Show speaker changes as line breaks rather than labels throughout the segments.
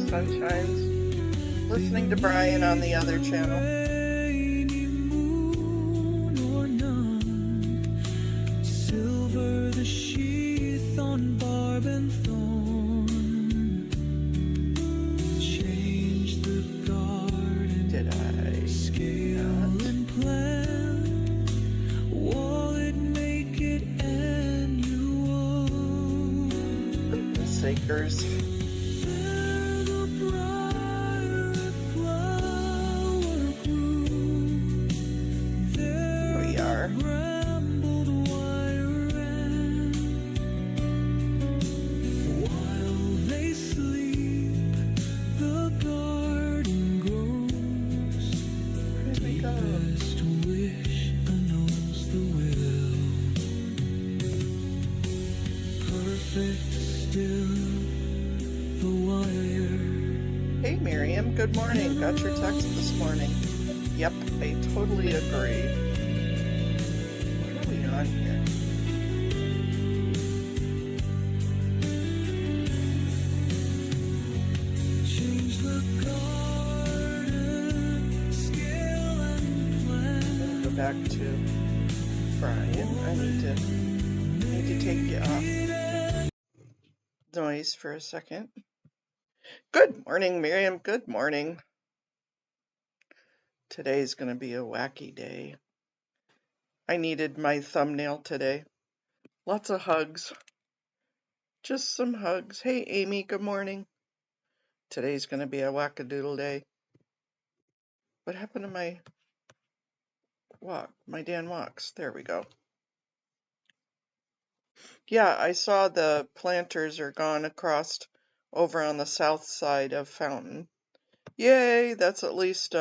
Sunshines. Listening to Brian on the other channel.
Silver the sheath on barb and thorn. Change the garden.
Did I?
Scale and plan. Wallet make it annual.
The Sakers.
There the briar flower grew. There
We are.
brambled wire ran. While they sleep, the garden grows.
Where did we go?
Best wish annuls the will. Perfect still the wire.
Hey Miriam, good morning. Got your text this morning. Yep, I totally agree. What are we on here?
Change the garden, scale and plan.
Go back to Brian. I need to take you off noise for a second. Good morning, Miriam. Good morning. Today's gonna be a wacky day. I needed my thumbnail today. Lots of hugs. Just some hugs. Hey Amy, good morning. Today's gonna be a wackadoodle day. What happened to my walk? My Dan walks. There we go. Yeah, I saw the planters are gone across over on the south side of Fountain. Yay, that's at least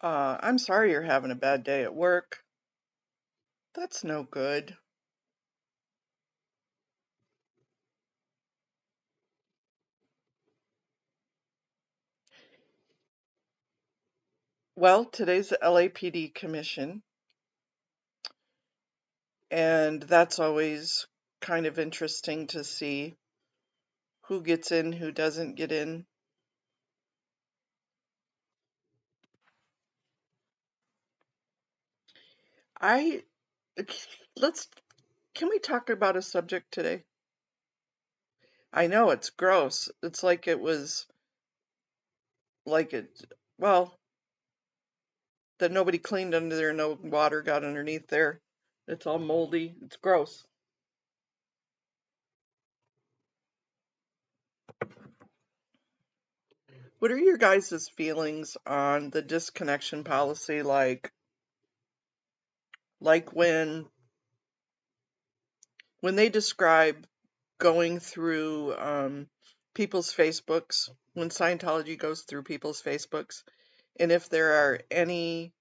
I'm sorry you're having a bad day at work. That's no good. Well, today's the LAPD commission, and that's always kind of interesting to see who gets in, who doesn't get in. I can we talk about a subject today? I know it's gross. It's like it was like well, that nobody cleaned under there, no water got underneath there. It's all moldy. It's gross. What are your guys' feelings on the disconnection policy? Like when they describe going through people's Facebooks, when Scientology goes through people's Facebooks, and if there are any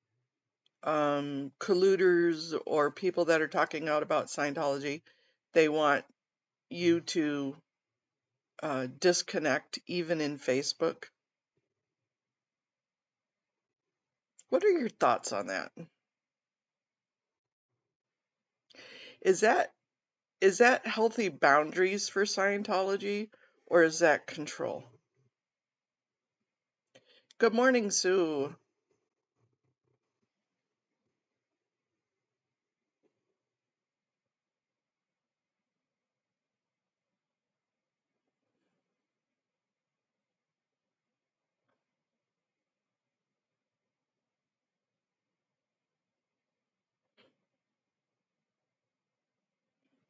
colluders or people that are talking out about Scientology, they want you to disconnect even in Facebook. What are your thoughts on that? Is that healthy boundaries for Scientology, or is that control? Good morning, Sue.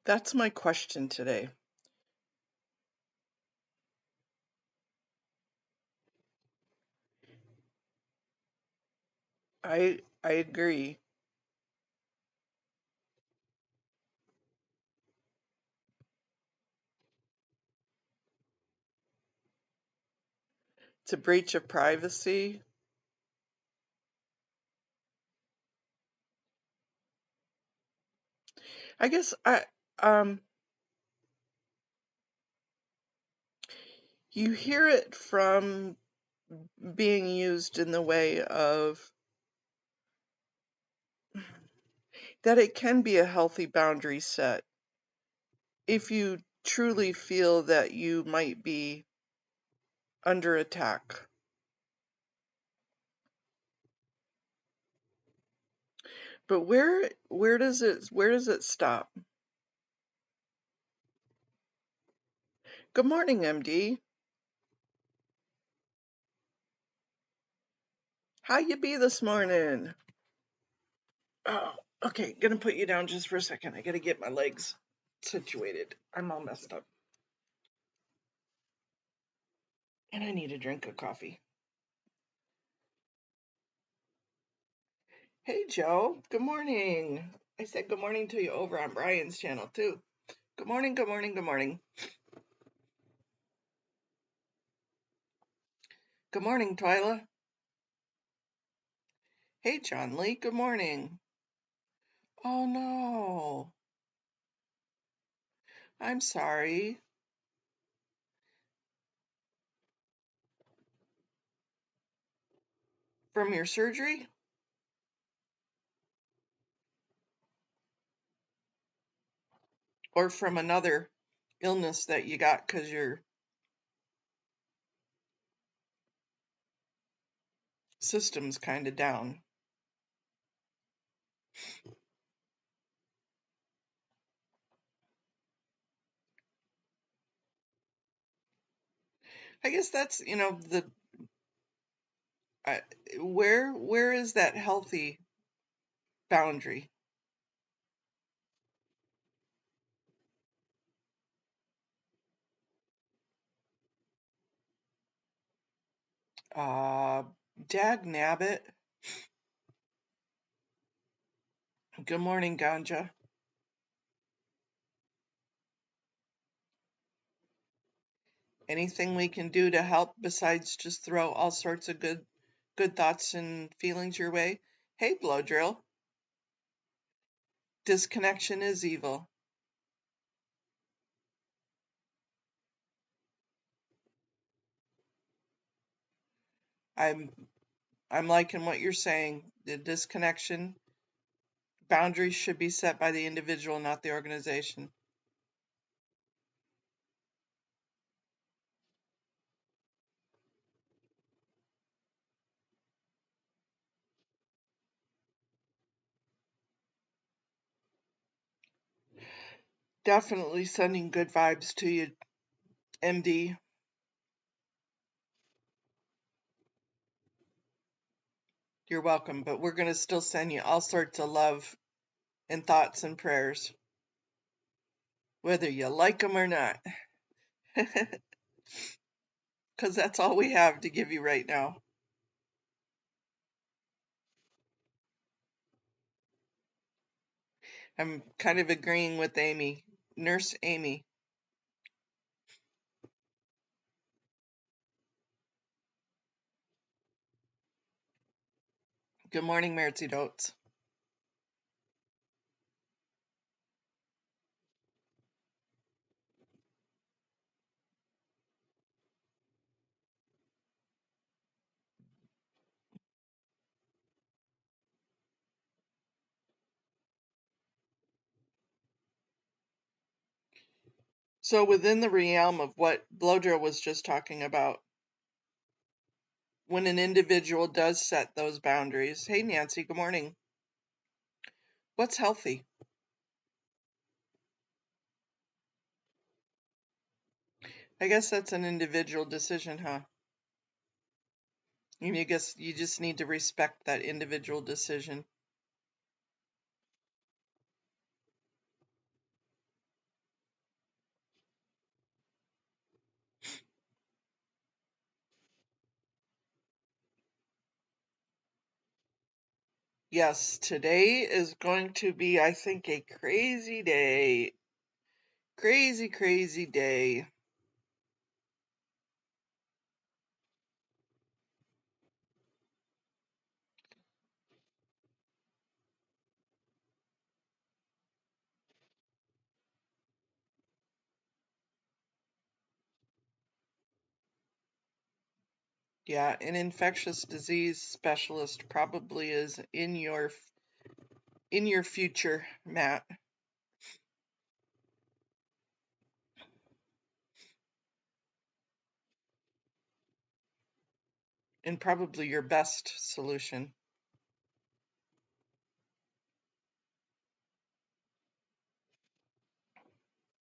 That's my question today. I agree. It's a breach of privacy. I guess you hear it from being used in the way of that it can be a healthy boundary set. if you truly feel that you might be under attack. But where does it stop? Good morning, MD. How you be this morning? Oh, okay, gonna put you down just for a second. I gotta get my legs situated. I'm all messed up. And I need a drink of coffee. Hey, Joe. Good morning. I said good morning to you over on Brian's channel, too. Good morning, good morning, good morning. Good morning, Twyla. Hey, John Lee. Good morning. Oh, no. I'm sorry. From your surgery? Or from another illness that you got because your system's kind of down? I guess that's, the uh, where is that healthy boundary? Uh, Dag nabbit. Good morning, Ganja. Anything we can do to help besides just throw all sorts of good thoughts and feelings your way? Hey, Blow Drill. Disconnection is evil. I'm liking what you're saying. The disconnection boundaries should be set by the individual, not the organization. Definitely sending good vibes to you, MD. You're welcome, but we're going to still send you all sorts of love and thoughts and prayers, whether you like them or not. Because that's all we have to give you right now. I'm kind of agreeing with Amy, Nurse Amy. Good morning, Mertzy Dotes. So within the realm of what Blowdrill was just talking about, when an individual does set those boundaries, hey Nancy, good morning. What's healthy? I guess that's an individual decision, huh? I guess you just need to respect that individual decision. Yes, today is going to be, I think, a crazy day. Crazy, crazy day. Yeah, an infectious disease specialist probably is in your future, Matt. and probably your best solution.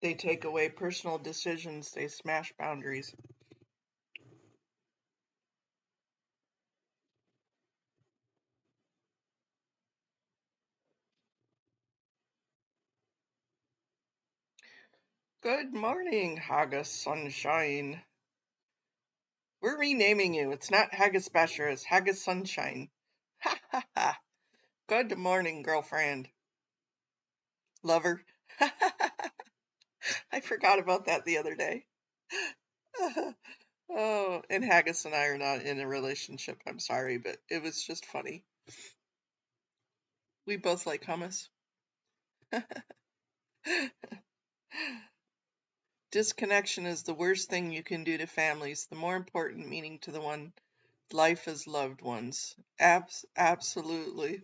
They take away personal decisions, they smash boundaries. Good morning, Haggis Sunshine. We're renaming you. It's not Haggis Basher, it's Haggis Sunshine. Ha ha ha. Good morning, girlfriend. Lover. I forgot about that the other day. Oh, and Haggis and I are not in a relationship. I'm sorry, but it was just funny. We both like hummus. Disconnection is the worst thing you can do to families, the more important meaning to the one life as loved ones. Absolutely.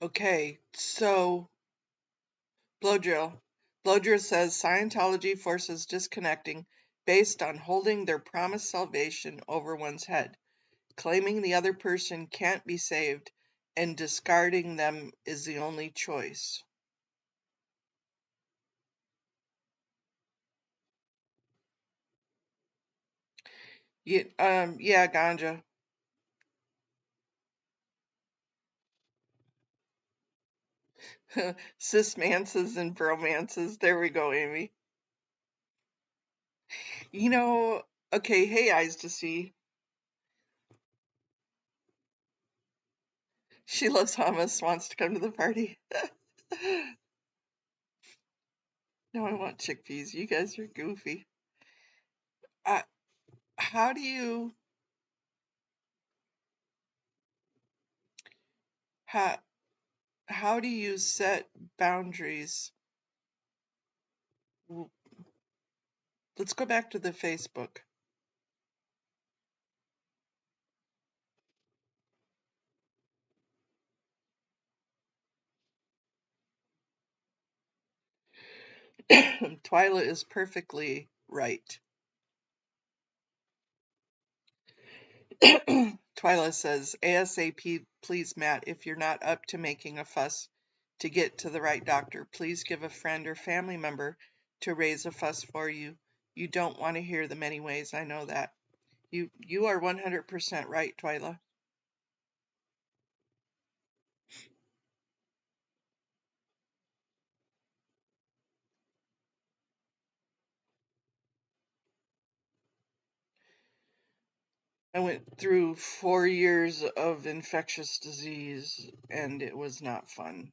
Okay, so blow drill. Blow drill says Scientology forces disconnecting based on holding their promised salvation over one's head, claiming the other person can't be saved, and discarding them is the only choice. Yeah, ganja. Cismances and bromances. There we go, Amy. You know, okay, hey, eyes to see. She loves hummus, wants to come to the party. No, I want chickpeas. You guys are goofy. Uh, how do you how, how do you set boundaries? Let's go back to the Facebook. Twyla is perfectly right. Twyla says, ASAP, please, Matt, if you're not up to making a fuss to get to the right doctor, please give a friend or family member to raise a fuss for you. You don't want to hear the many ways, I know that. You are 100% right, Twyla. I went through 4 years of infectious disease, and it was not fun.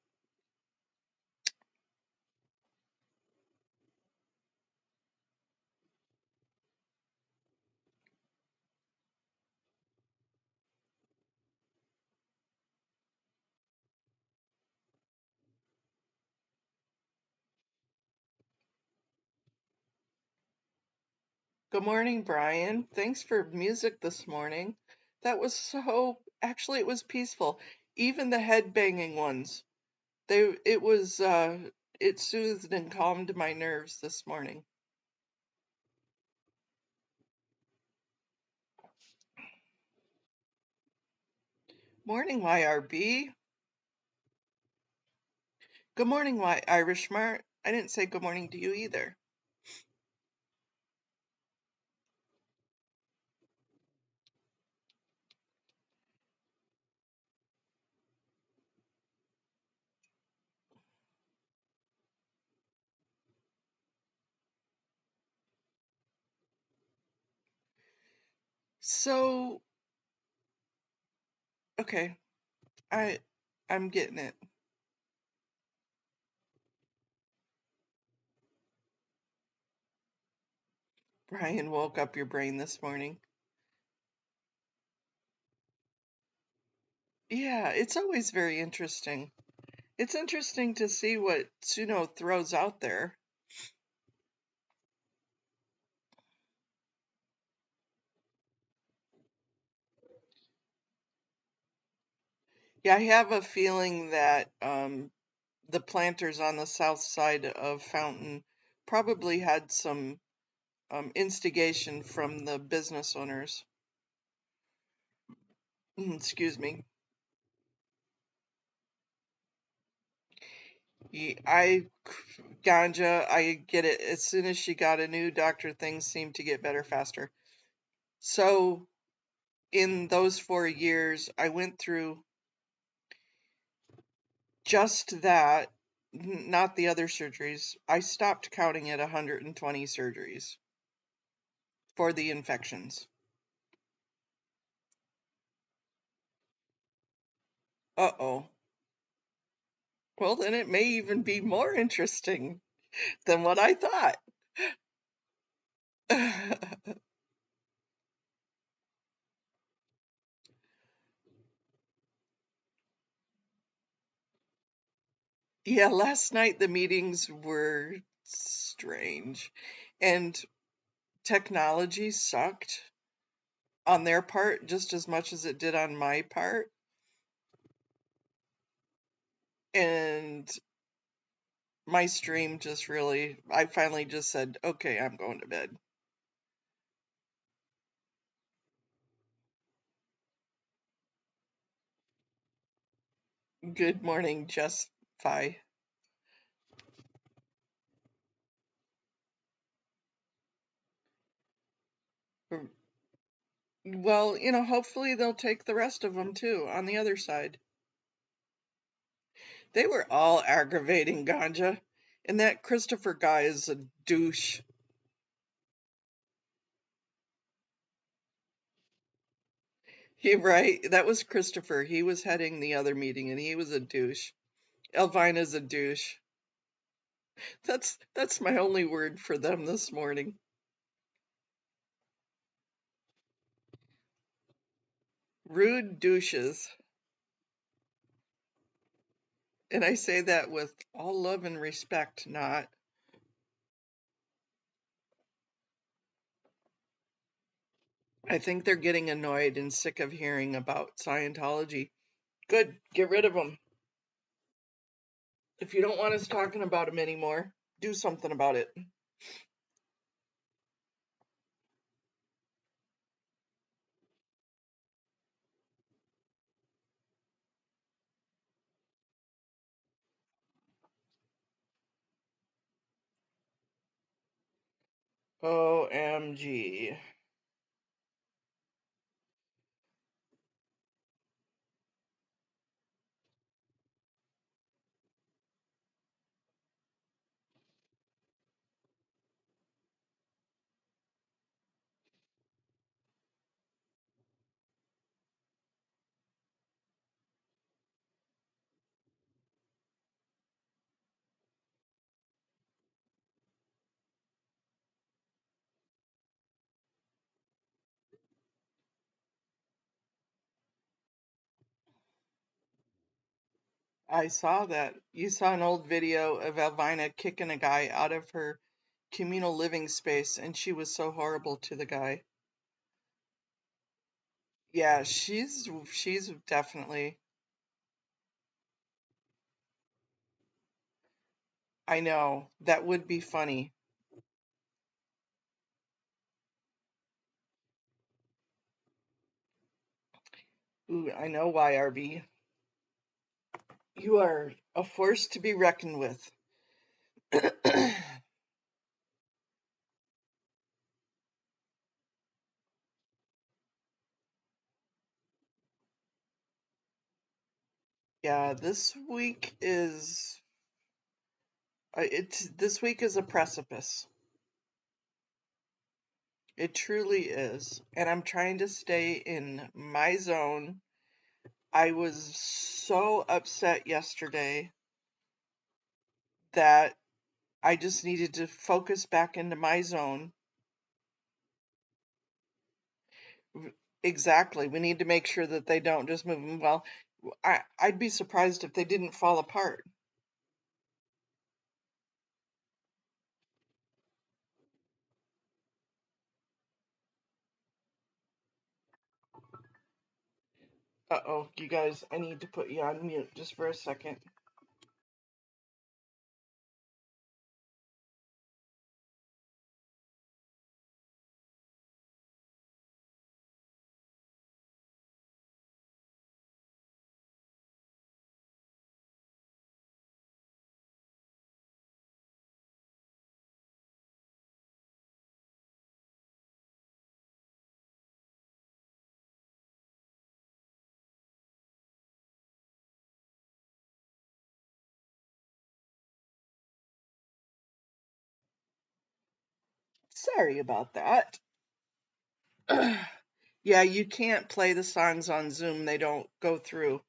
Good morning, Brian. Thanks for music this morning. That was actually it was peaceful. Even the head banging ones. It soothed and calmed my nerves this morning. Morning, YRB. Good morning, Irish Mart. I didn't say good morning to you either. So, okay, I I'm getting it. Brian woke up your brain this morning. Yeah, it's always very interesting. It's interesting to see what Suno throws out there. Yeah, I have a feeling that the planters on the south side of Fountain probably had some instigation from the business owners. Excuse me. I Ganja, I get it. As soon as she got a new doctor, things seemed to get better faster. So in those 4 years, I went through just that, not the other surgeries. I stopped counting at 120 surgeries for the infections. Uh-oh. Well, then it may even be more interesting than what I thought. Yeah, last night the meetings were strange, and technology sucked on their part just as much as it did on my part. And my stream just really, I finally just said, okay, I'm going to bed. Good morning, Just Fi. Well, hopefully they'll take the rest of them too on the other side. They were all aggravating, Ganja. And that Christopher guy is a douche. He right? That was Christopher. He was heading the other meeting and he was a douche. Elvina's a douche. That's my only word for them this morning. Rude douches. And I say that with all love and respect, not. I think they're getting annoyed and sick of hearing about Scientology. Good, get rid of them. If you don't want us talking about them anymore, do something about it. OMG. I saw that. You saw an old video of Elvina kicking a guy out of her communal living space, and she was so horrible to the guy. Yeah, she's definitely. I know that would be funny. Ooh, I know why, RB. You are a force to be reckoned with. Yeah, this week is a precipice. It truly is. And I'm trying to stay in my zone. I was so upset yesterday that I just needed to focus back into my zone. Exactly. We need to make sure that they don't just move them. Well, I'd be surprised if they didn't fall apart. Uh-oh, you guys, I need to put you on mute just for a second. Sorry about that. Yeah, you can't play the songs on Zoom. They don't go through.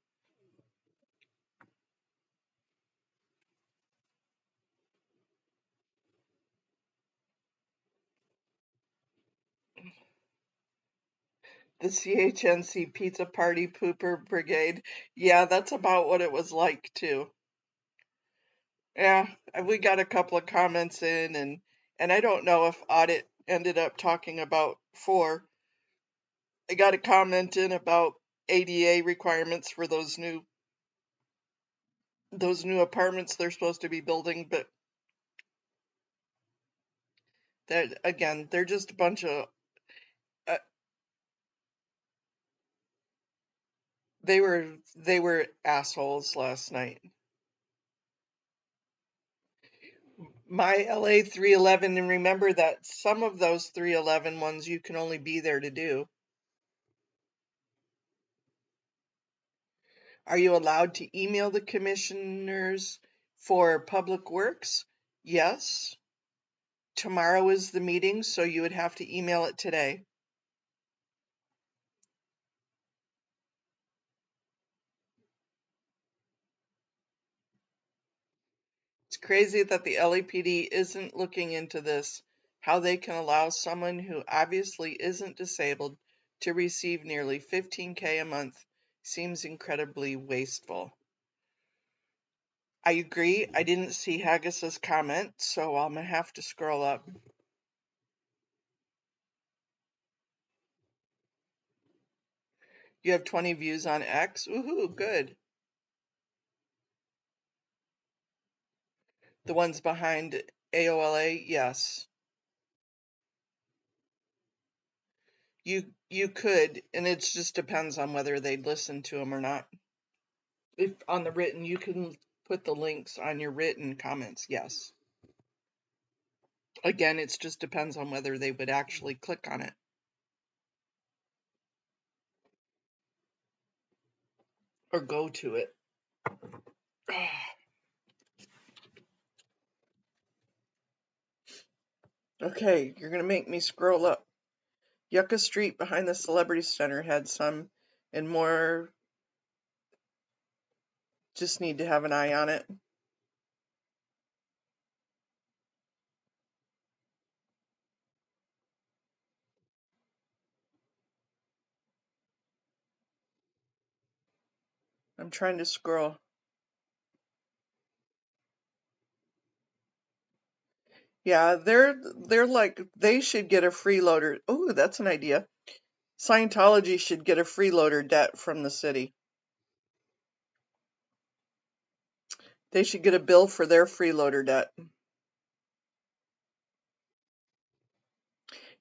The CHNC Pizza Party Pooper Brigade. Yeah, that's about what it was like too. Yeah, we got a couple of comments in, and I don't know if Audit ended up talking about 4. I got a comment in about ADA requirements for those new apartments they're supposed to be building, but that again, they're just a bunch of uh, they were assholes last night. My LA 311, and remember that some of those 311 ones you can only be there to do. Are you allowed to email the commissioners for public works? Yes. Tomorrow is the meeting, so you would have to email it today. It's crazy that the LAPD isn't looking into this, how they can allow someone who obviously isn't disabled to receive nearly $15K a month seems incredibly wasteful. I agree. I didn't see Haggis's comment, so I'm gonna have to scroll up. You have 20 views on X? Woohoo, good. The ones behind AOLA, yes. You could, and it just depends on whether they'd listen to them or not. If on the written, you can put the links on your written comments, yes. Again, it just depends on whether they would actually click on it or go to it. Okay, you're gonna make me scroll up. Yucca Street behind the Celebrity Center had some, and more. Just need to have an eye on it. I'm trying to scroll. Yeah, they're like they should get a freeloader. Oh, that's an idea. Scientology should get a freeloader debt from the city. They should get a bill for their freeloader debt.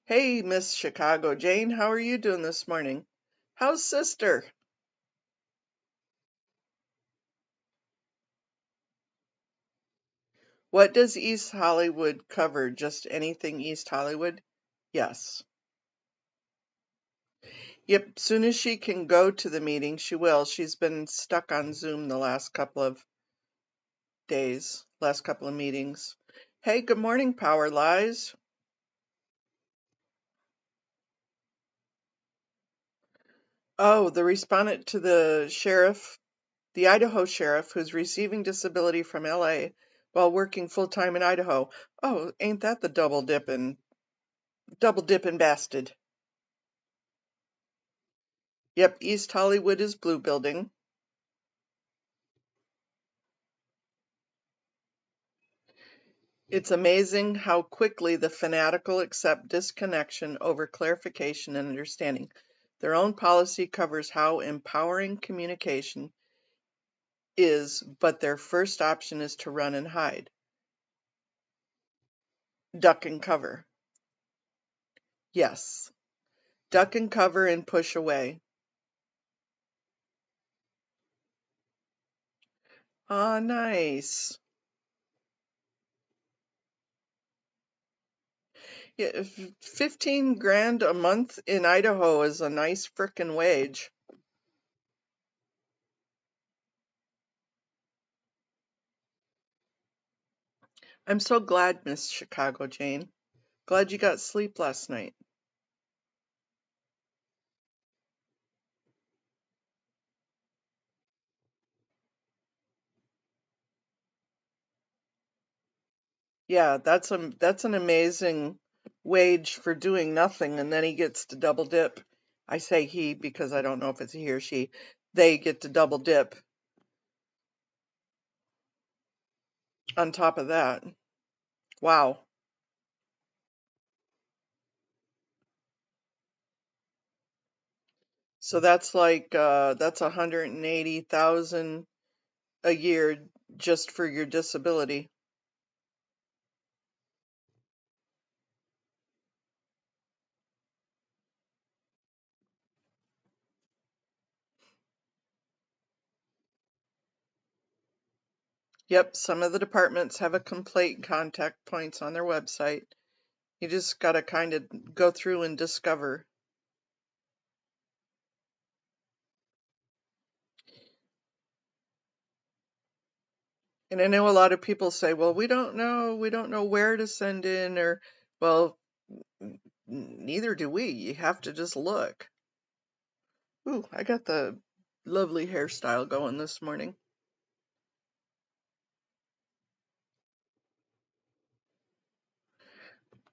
Hey, Miss Chicago Jane, how are you doing this morning? How's sister? What does East Hollywood cover? Just anything East Hollywood? Yes. Yep, soon as she can go to the meeting, she will. She's been stuck on Zoom the last couple of days, last couple of meetings. Hey, good morning, Power Lies. Oh, the respondent to the sheriff, the Idaho sheriff, who's receiving disability from LA while working full-time in Idaho. Oh, ain't that the double dipping bastard. Yep, East Hollywood is blue building. It's amazing how quickly the fanatical accept disconnection over clarification and understanding. Their own policy covers how empowering communication is, but their first option is to run and hide, duck and cover. Yes, duck and cover and push away. Ah, nice. Yeah, 15 grand a month in Idaho is a nice frickin' wage. I'm so glad, Miss Chicago Jane. Glad you got sleep last night. Yeah, that's an amazing wage for doing nothing, and then he gets to double dip. I say he because I don't know if it's he or she. They get to double dip on top of that. Wow. So that's 180,000 a year just for your disability. Yep, some of the departments have a complaint contact points on their website. You just got to kind of go through and discover. And I know a lot of people say, well, we don't know where to send in, or, well, neither do we. You have to just look. Ooh, I got the lovely hairstyle going this morning.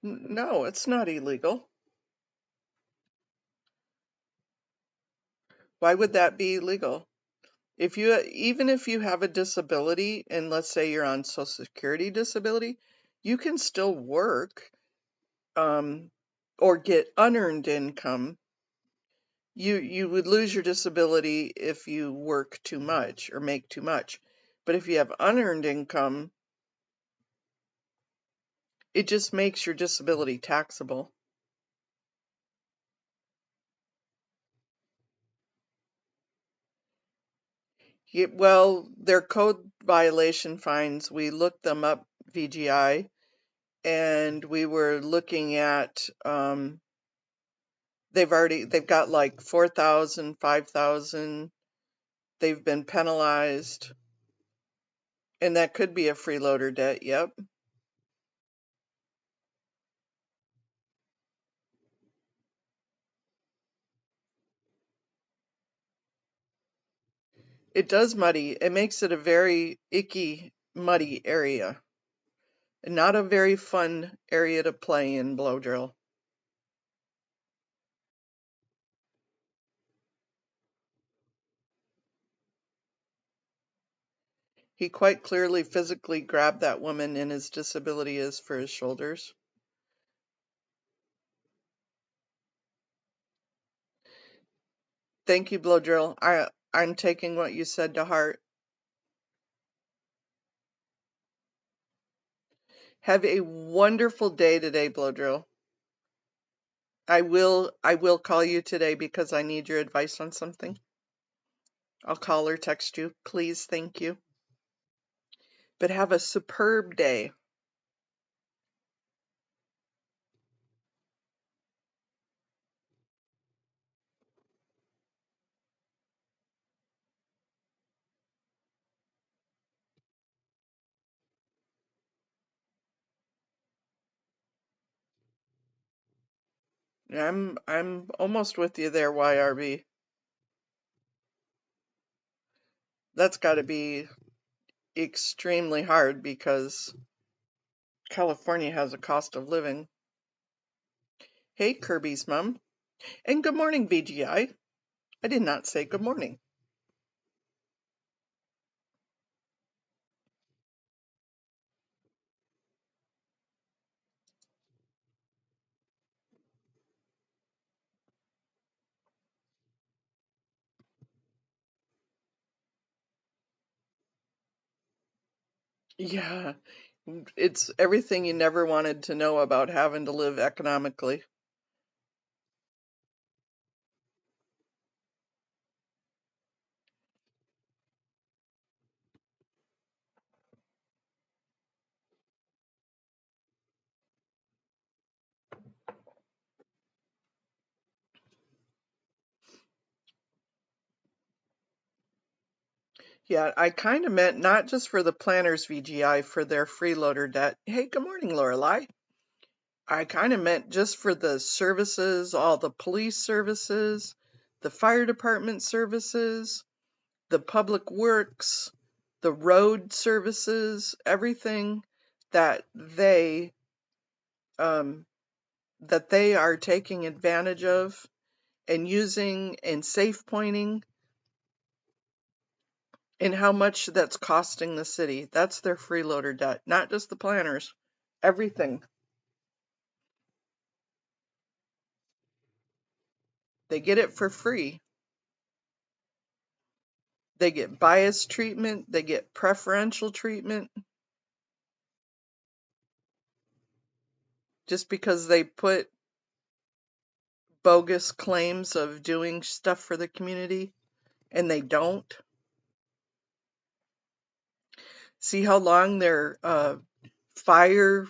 No, it's not illegal. Why would that be illegal? If you, even if you have a disability, and let's say you're on Social Security disability, you can still work, um, or get unearned income. You would lose your disability if you work too much or make too much. But if you have unearned income, it just makes your disability taxable. Well, their code violation fines, we looked them up, VGI, and we were looking at, they've got like 4,000, 5,000. They've been penalized, and that could be a freeloader debt. Yep. It does muddy. It makes it a very icky, muddy area. Not a very fun area to play in, blow drill. He quite clearly physically grabbed that woman, and his disability is for his shoulders. Thank you, blow drill. I'm taking what you said to heart. Have a wonderful day today, blow drill. I will call you today because I need your advice on something. I'll call or text you. Please, thank you. But have a superb day. I'm almost with you there, YRB. That's got to be extremely hard because California has a cost of living. Hey, Kirby's mom. And good morning, VGI. I did not say good morning. Yeah, it's everything you never wanted to know about having to live economically. Yeah, I kind of meant not just for the planners VGI for their freeloader debt. Hey, good morning, Lorelei. I kind of meant just for the services, all the police services, the fire department services, the public works, the road services, everything that um, they are taking advantage of and using and safe pointing, and how much that's costing the city. That's their freeloader debt, not just the planners, everything. They get it for free. They get bias treatment, they get preferential treatment just because they put bogus claims of doing stuff for the community and they don't. See how long their fire,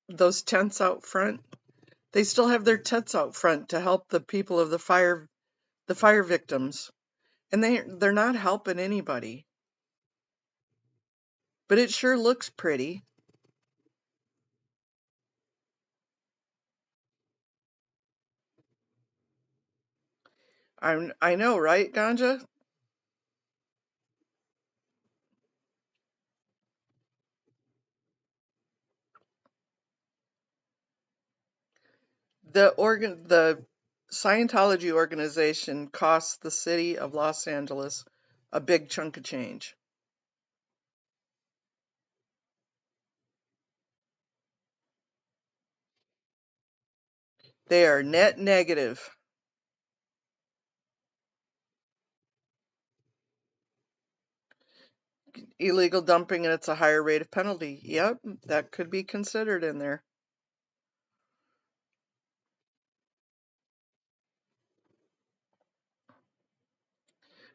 those tents out front? They still have their tents out front to help the people of the fire victims. And they're not helping anybody. But it sure looks pretty. I know, right, Ganja? The Scientology organization costs the city of Los Angeles a big chunk of change. They are net negative. Illegal dumping, and it's a higher rate of penalty. Yep, that could be considered in there.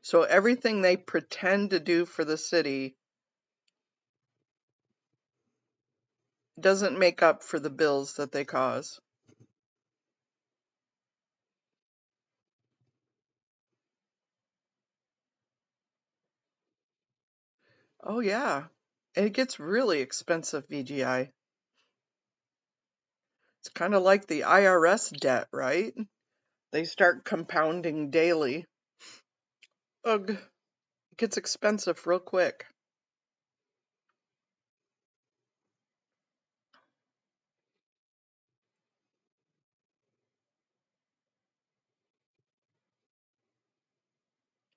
So everything they pretend to do for the city doesn't make up for the bills that they cause. Oh yeah. And it gets really expensive, VGI. It's kind of like the IRS debt, right? They start compounding daily. Ugh, it gets expensive real quick.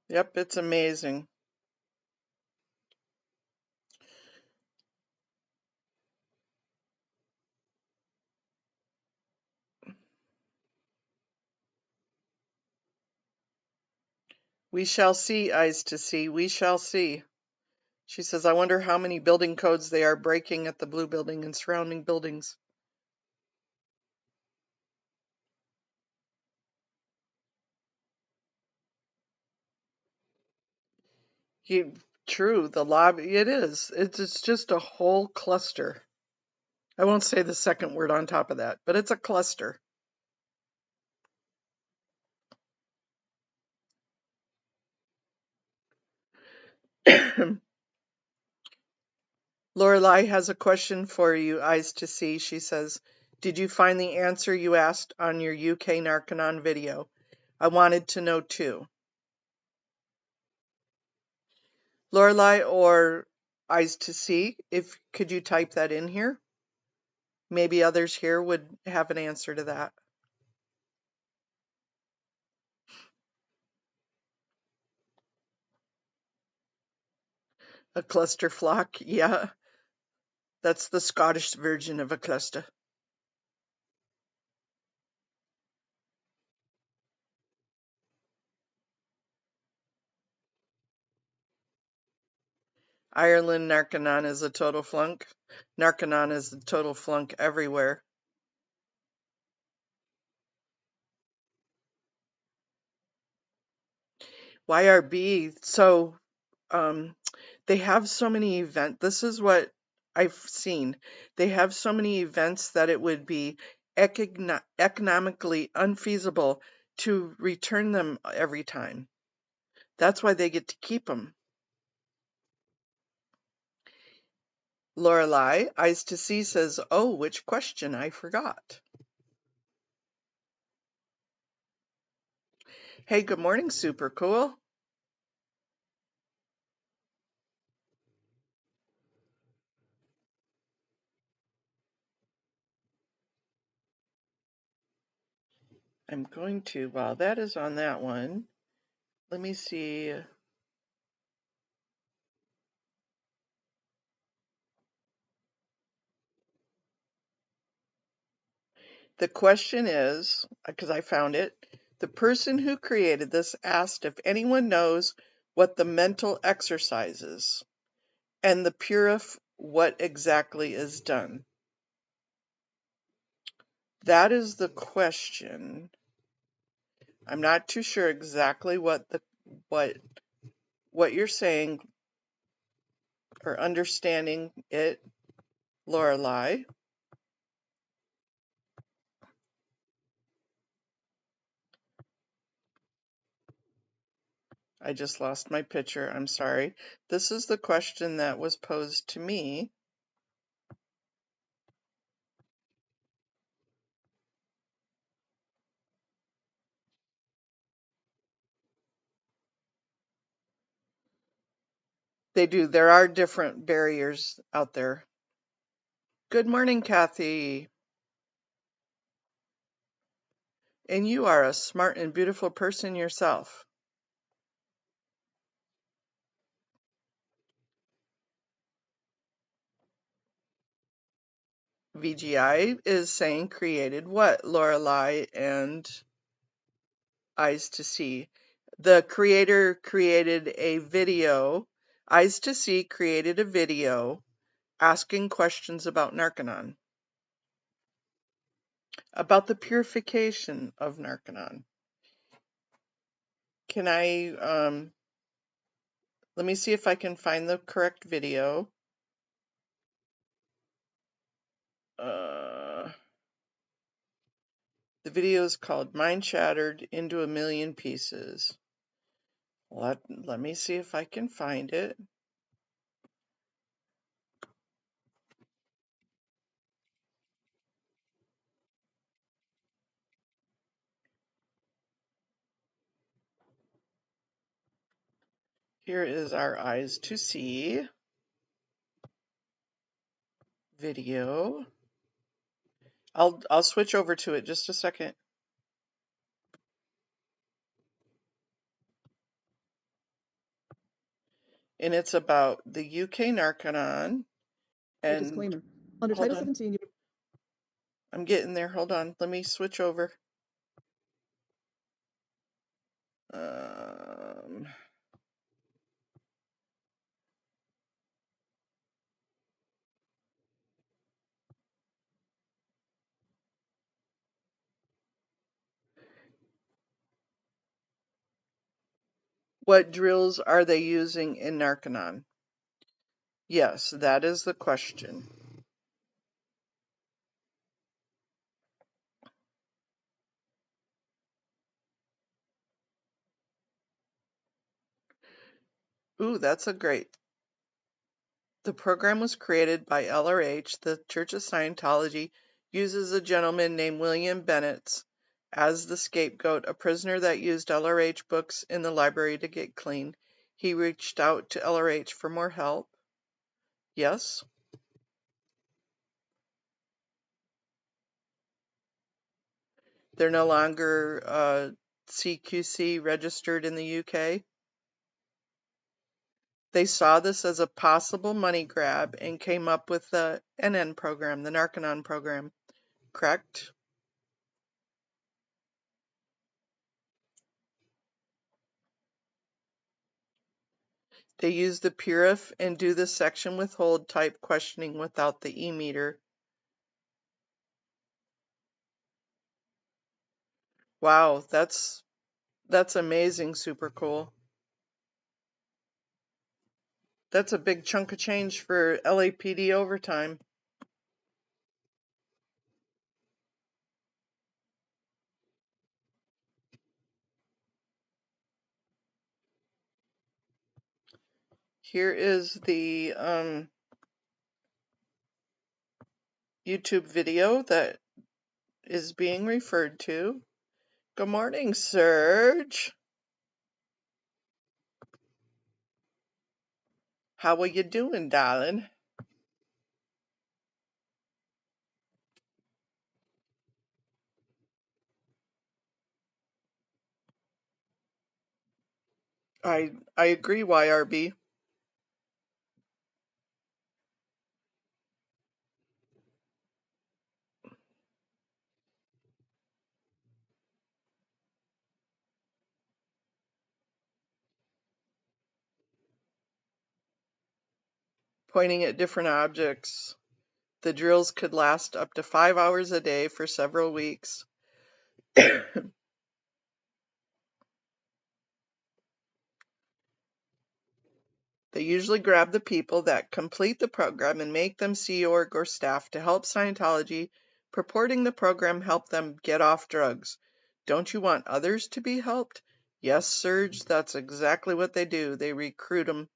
Yep, it's amazing. We shall see, eyes to see. We shall see. She says, I wonder how many building codes they are breaking at the Blue Building and surrounding buildings. You, true, the lobby, it is. It's just a whole cluster. I won't say the second word on top of that, but it's a cluster. Lorelei has a question for you, eyes to see. She says, did you find the answer you asked on your UK Narcanon video? I wanted to know too. Lorelei or eyes to see, if could you type that in here? Maybe others here would have an answer to that. A cluster flock, yeah. That's the Scottish version of a cluster. Ireland Narconon is a total flunk. Narconon is a total flunk everywhere. YRB, so they have so many events. This is what I've seen. They have so many events that it would be economically unfeasible to return them every time. That's why they get to keep them. Lorelei, Eyes to See says, oh, which question? I forgot. Hey, good morning, super cool. I'm going to, while that is on that one, let me see. The question is, because I found it, the person who created this asked if anyone knows what the mental exercise is, and the purif what exactly is done. That is the question. I'm not too sure exactly what you're saying or understanding it, Lorelei. I just lost my picture. I'm sorry. This is the question that was posed to me. They do. There are different barriers out there. Good morning, Kathy. And you are a smart and beautiful person yourself. VGI is saying created what? Lorelei and Eyes to See. The creator created a video. Eyes to See created a video asking questions about Narconon, about the purification of Narconon. Can I, let me see if I can find the correct video. The video is called Mind Shattered into a Million Pieces. Let me see if I can find it. Here is our Eyes to See video. I'll switch over to it just a second. And it's about the UK Narconon. And
disclaimer. Under Title 17,
I'm getting there. Hold on. Let me switch over. What drills are they using in Narconon? Yes, that is the question. Ooh, that's a great. The program was created by LRH. The Church of Scientology uses a gentleman named William Bennett as the scapegoat, a prisoner that used LRH books in the library to get clean. He reached out to LRH for more help. Yes. They're no longer CQC registered in the UK. They saw this as a possible money grab and came up with the NN program, the Narconon program, correct? They use the Purif and do the section with hold type questioning without the e-meter. Wow, that's amazing, super cool. That's a big chunk of change for LAPD overtime. Here is the YouTube video that is being referred to. Good morning, Serge. How are you doing, darling? I agree, YRB. Pointing at different objects. The drills could last up to 5 hours a day for several weeks. They usually grab the people that complete the program and make them Sea Org or staff to help Scientology purporting the program help them get off drugs. Don't you want others to be helped? Yes, Serge, that's exactly what they do. They recruit them.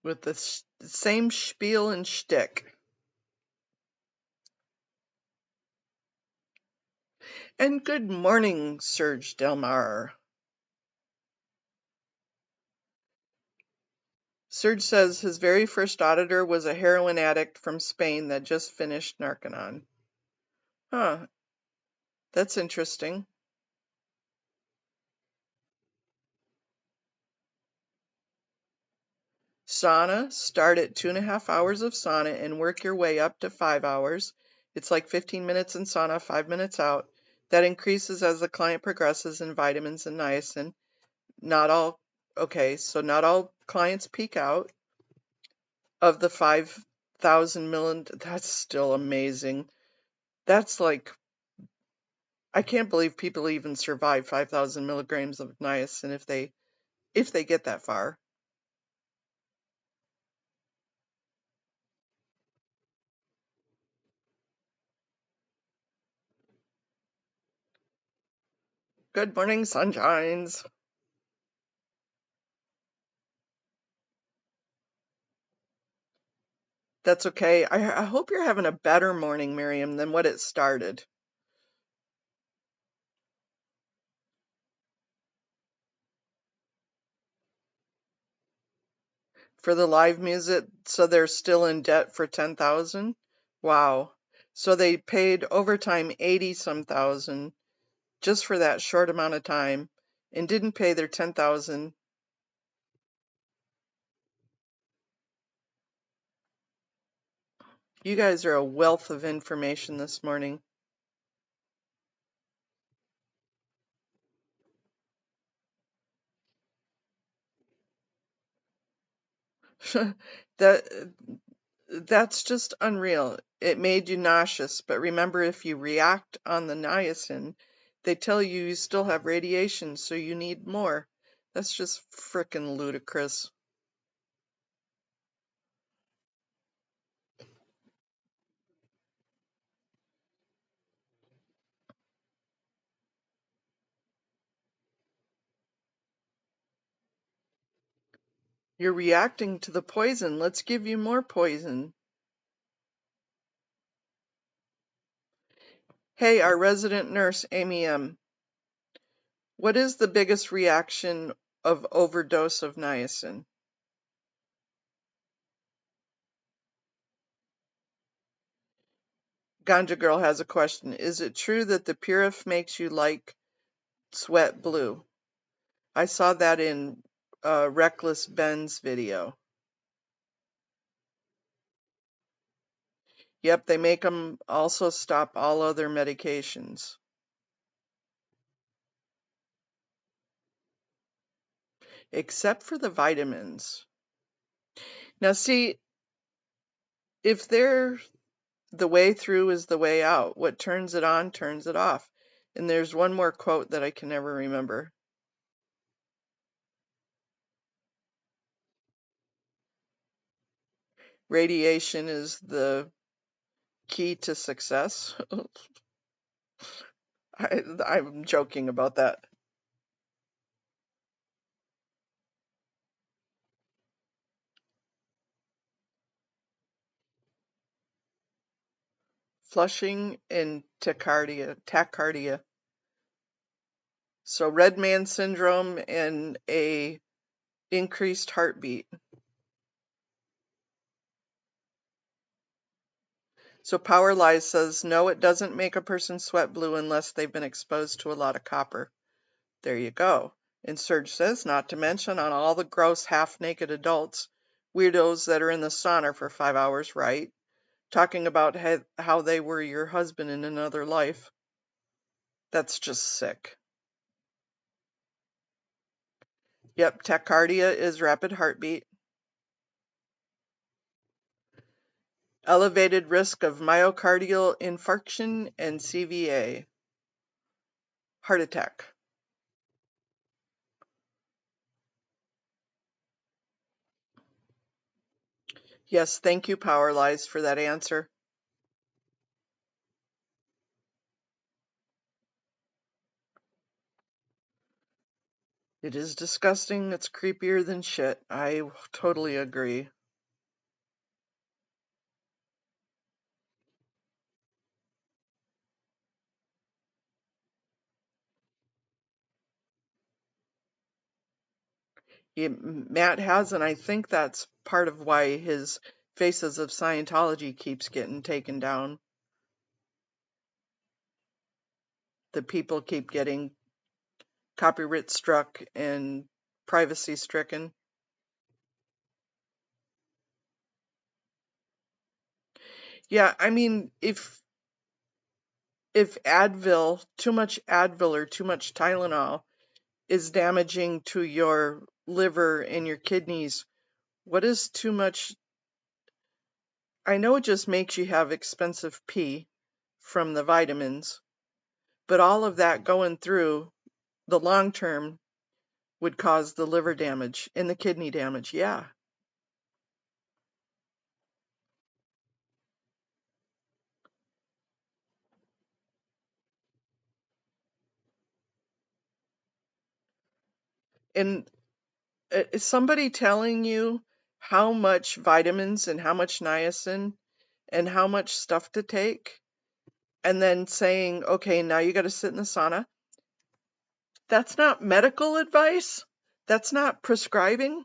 With the same spiel and shtick. And good morning, Serge Delmar. Serge says his very first auditor was a heroin addict from Spain that just finished Narconon. Huh, that's interesting. Sauna, start at 2.5 hours of sauna and work your way up to 5 hours. It's like 15 minutes in sauna, 5 minutes out. That increases as the client progresses in vitamins and niacin. Not all clients peak out. Of the 5,000 million, that's still amazing. That's like, I can't believe people even survive 5,000 milligrams of niacin if they get that far. Good morning, sunshines. That's okay. I hope you're having a better morning, Miriam, than what it started. For the live music, so they're still in debt for 10,000? Wow. So they paid overtime 80 some thousand just for that short amount of time and didn't pay their 10,000. You guys are a wealth of information this morning. That's just unreal. It made you nauseous, but remember, if you react on the niacin, they tell you you still have radiation, so you need more. That's just frickin' ludicrous. You're reacting to the poison. Let's give you more poison. Hey, our resident nurse, Amy M. What is the biggest reaction of overdose of niacin? Ganja Girl has a question. Is it true that the Purif makes you like sweat blue? I saw that in Reckless Ben's video. Yep, they make them also stop all other medications. Except for the vitamins. Now see, if they're the way through is the way out, what turns it on turns it off. And there's one more quote that I can never remember. Radiation is the key to success. I'm joking about that. Flushing and tachycardia. So red man syndrome and a increased heartbeat. So Power Lies says, no, it doesn't make a person sweat blue unless they've been exposed to a lot of copper. There you go. And Serge says, not to mention on all the gross half-naked adults, weirdos that are in the sauna for 5 hours, right? Talking about how they were your husband in another life. That's just sick. Yep, tachycardia is rapid heartbeat. Elevated risk of myocardial infarction and CVA. Heart attack. Yes, thank you, Power Lies, for that answer. It is disgusting. It's creepier than shit. I totally agree. Matt has, and I think that's part of why his Faces of Scientology keeps getting taken down. The people keep getting copyright struck and privacy stricken. Yeah, I mean, if Advil, too much Advil or too much Tylenol is damaging to your liver and your kidneys, what is too much? I know it just makes you have expensive pee from the vitamins, but all of that going through the long term would cause the liver damage and the kidney damage. Yeah. And is somebody telling you how much vitamins and how much niacin and how much stuff to take, and then saying, okay, now you got to sit in the sauna? That's not medical advice. That's not prescribing.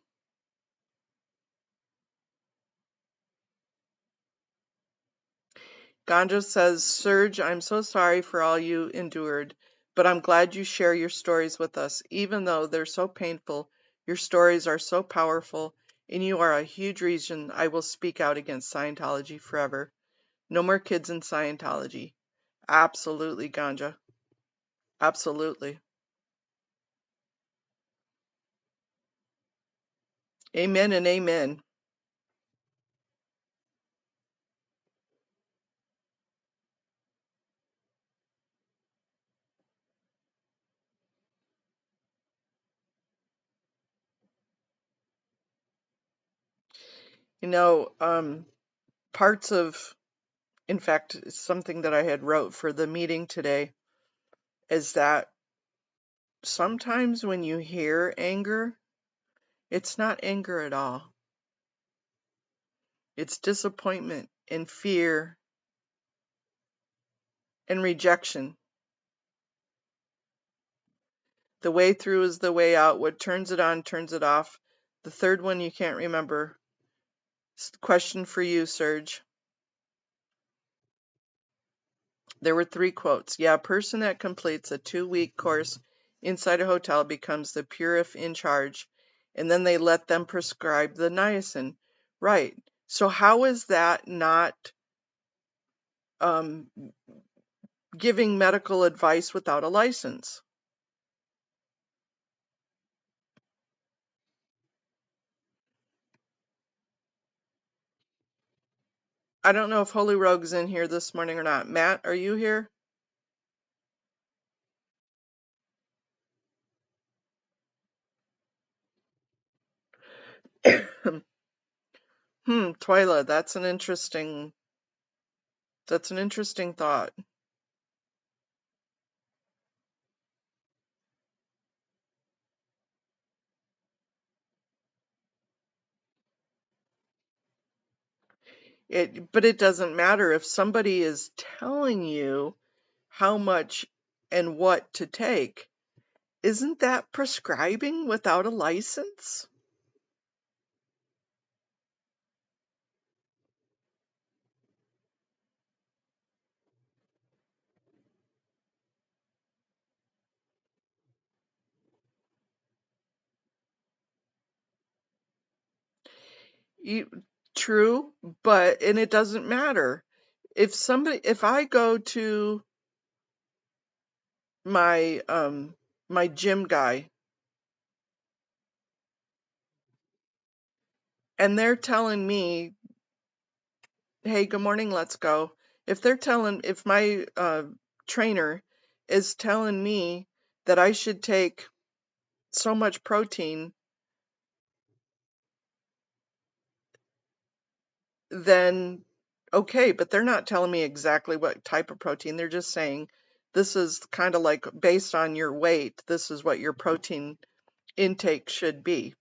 Ganja says, Serge, I'm so sorry for all you endured, but I'm glad you share your stories with us. Even though they're so painful, your stories are so powerful, and you are a huge reason I will speak out against Scientology forever. No more kids in Scientology. Absolutely, Ganja. Absolutely. Amen and amen. You know, parts of, in fact, something that I had wrote for the meeting today is that sometimes when you hear anger, it's not anger at all. It's disappointment and fear and rejection. The way through is the way out. What turns it on turns it off. The third one you can't remember. Question for you, Serge. There were 3 quotes. Yeah, a person that completes a 2-week course inside a hotel becomes the purif in charge, and then they let them prescribe the niacin. Right. So how is that not giving medical advice without a license. I don't know if Holy Rogue's in here this morning or not. Matt, are you here? Twyla, that's an interesting thought. But it doesn't matter if somebody is telling you how much and what to take. Isn't that prescribing without a license? True, and it doesn't matter. If I go to my my gym guy and they're telling me, hey, good morning, let's go. If my trainer is telling me that I should take so much protein, then okay, but they're not telling me exactly what type of protein. They're just saying this is kind of like based on your weight, this is what your protein intake should be.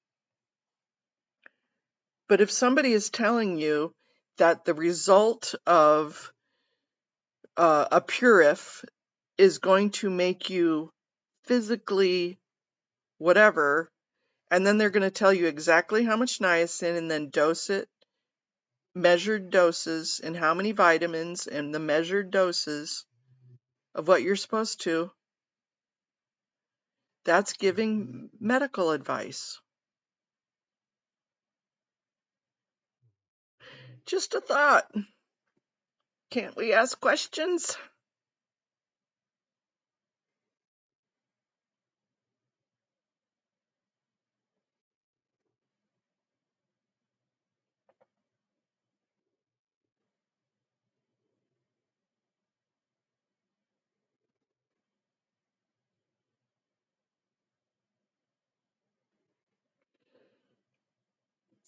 But if somebody is telling you that the result of a Purif is going to make you physically whatever, and then they're going to tell you exactly how much niacin and then dose it, measured doses, and how many vitamins and the measured doses of what you're supposed to, that's giving medical advice. Just a thought. Can't we ask questions?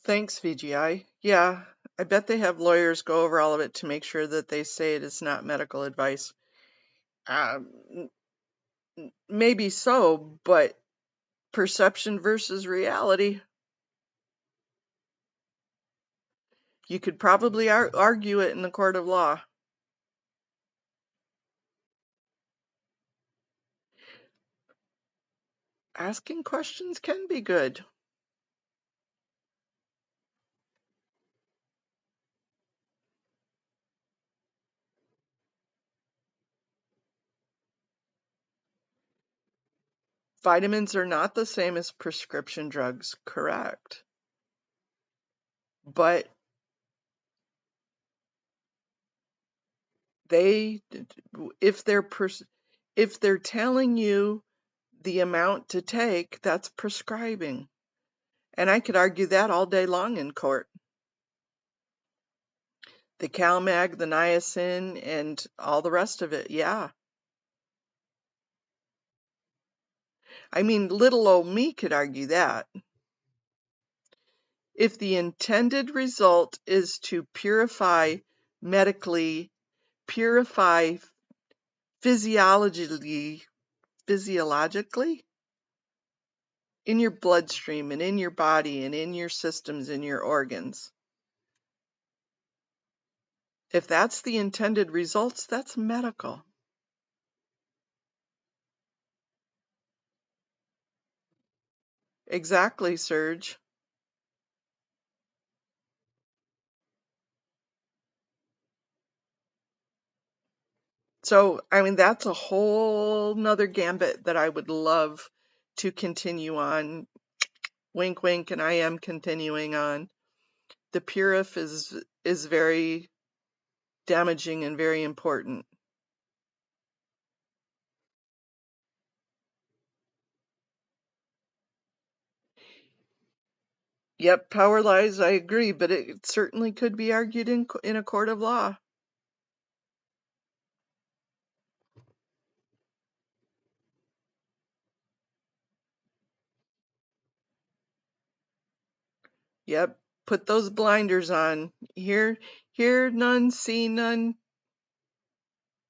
Thanks, VGI. Yeah, I bet they have lawyers go over all of it to make sure that they say it is not medical advice. Maybe so, but perception versus reality. You could probably argue it in the court of law. Asking questions can be good. Vitamins are not the same as prescription drugs, correct? But if they're telling you the amount to take, that's prescribing. And I could argue that all day long in court. The CalMag, the niacin, and all the rest of it, yeah. I mean, little old me could argue that. If the intended result is to purify physiologically in your bloodstream and in your body and in your systems and your organs, if that's the intended results, that's medical. Exactly, Serge. So, I mean, that's a whole nother gambit that I would love to continue on. Wink, wink, and I am continuing on. The Purif is very damaging and very important. Yep, power lies, I agree, but it certainly could be argued in a court of law. Yep, put those blinders on. Hear none, see none,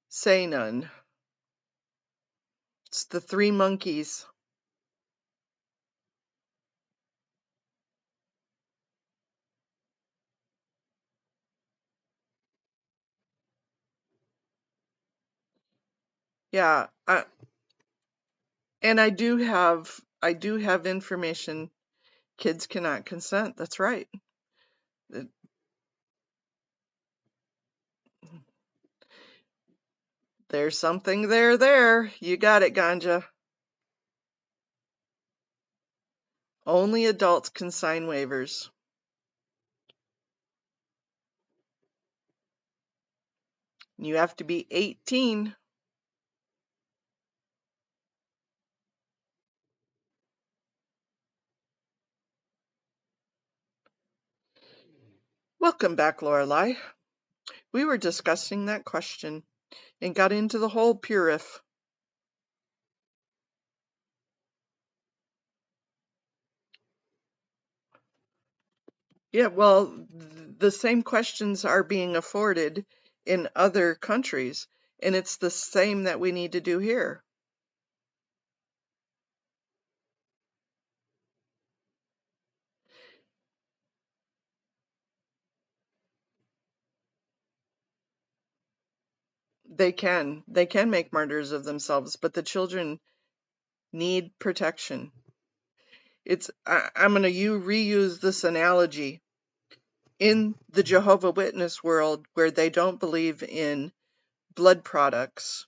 say none. It's the three monkeys. Yeah, and I do have information. Kids cannot consent. That's right. There's something there. You got it, Ganja. Only adults can sign waivers. You have to be 18. Welcome back, Lorelei. We were discussing that question and got into the whole purif. Yeah, well, the same questions are being afforded in other countries, and it's the same that we need to do here. They can make martyrs of themselves, but the children need protection. I'm going to reuse this analogy. In the Jehovah's Witness world, where they don't believe in blood products,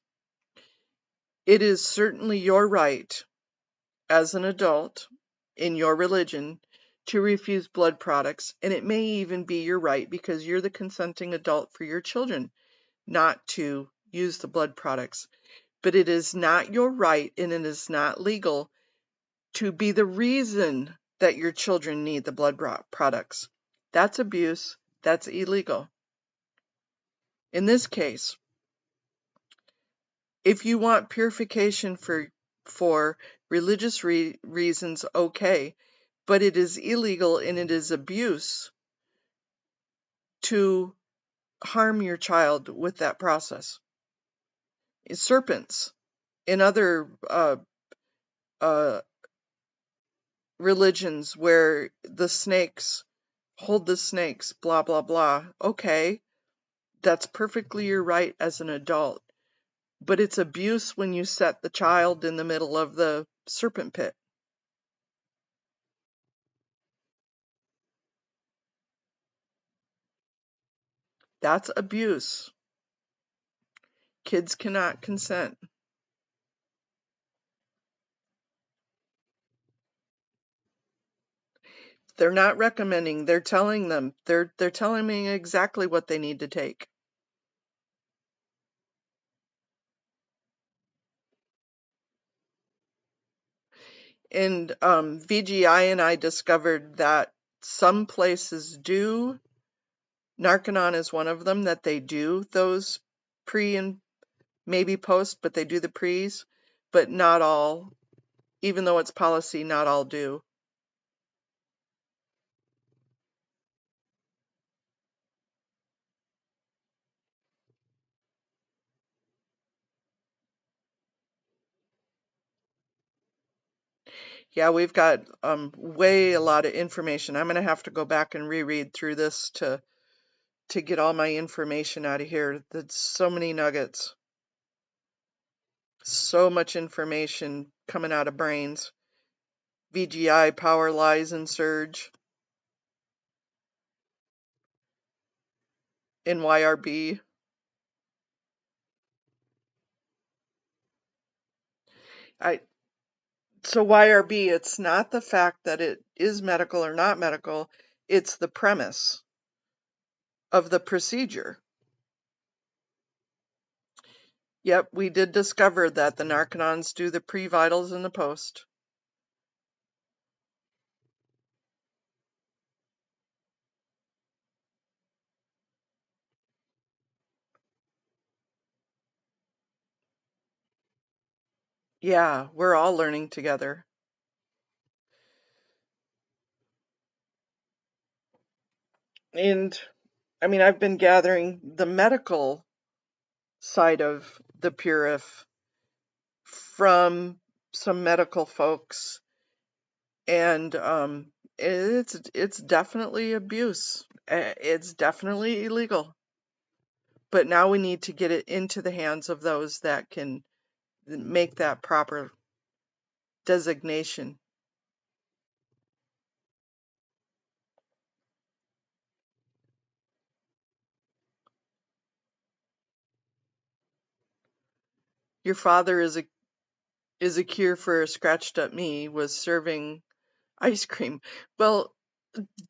it is certainly your right as an adult in your religion to refuse blood products, and it may even be your right because you're the consenting adult for your children not to use the blood products. But it is not your right, and it is not legal to be the reason that your children need the blood products. That's abuse. That's illegal. In this case, if you want purification for religious reasons, okay, but it is illegal and it is abuse to harm your child with that process. Serpents in other religions where the snakes hold the snakes, blah, blah, blah. Okay, that's perfectly your right as an adult. But it's abuse when you set the child in the middle of the serpent pit. That's abuse. Kids cannot consent. They're not recommending, they're telling them. They're telling me exactly what they need to take. And VGI and I discovered that some places do, Narconon is one of them, that they do those pre and maybe post, but they do the pre's, but not all. Even though it's policy, not all do. Yeah, we've got way a lot of information. I'm going to have to go back and reread through this to get all my information out of here. There's so many nuggets. So much information coming out of brains. VGI, power, lies, and surge. NYRB. So YRB, it's not the fact that it is medical or not medical, it's the premise of the procedure. Yep, we did discover that the Narcanons do the pre-vitals and the post. Yeah, we're all learning together. And I mean, I've been gathering the medical side of the Purif from some medical folks, and it's definitely abuse. It's definitely illegal. But now we need to get it into the hands of those that can make that proper designation. Your father is a cure for a scratched up knee was serving ice cream. Well,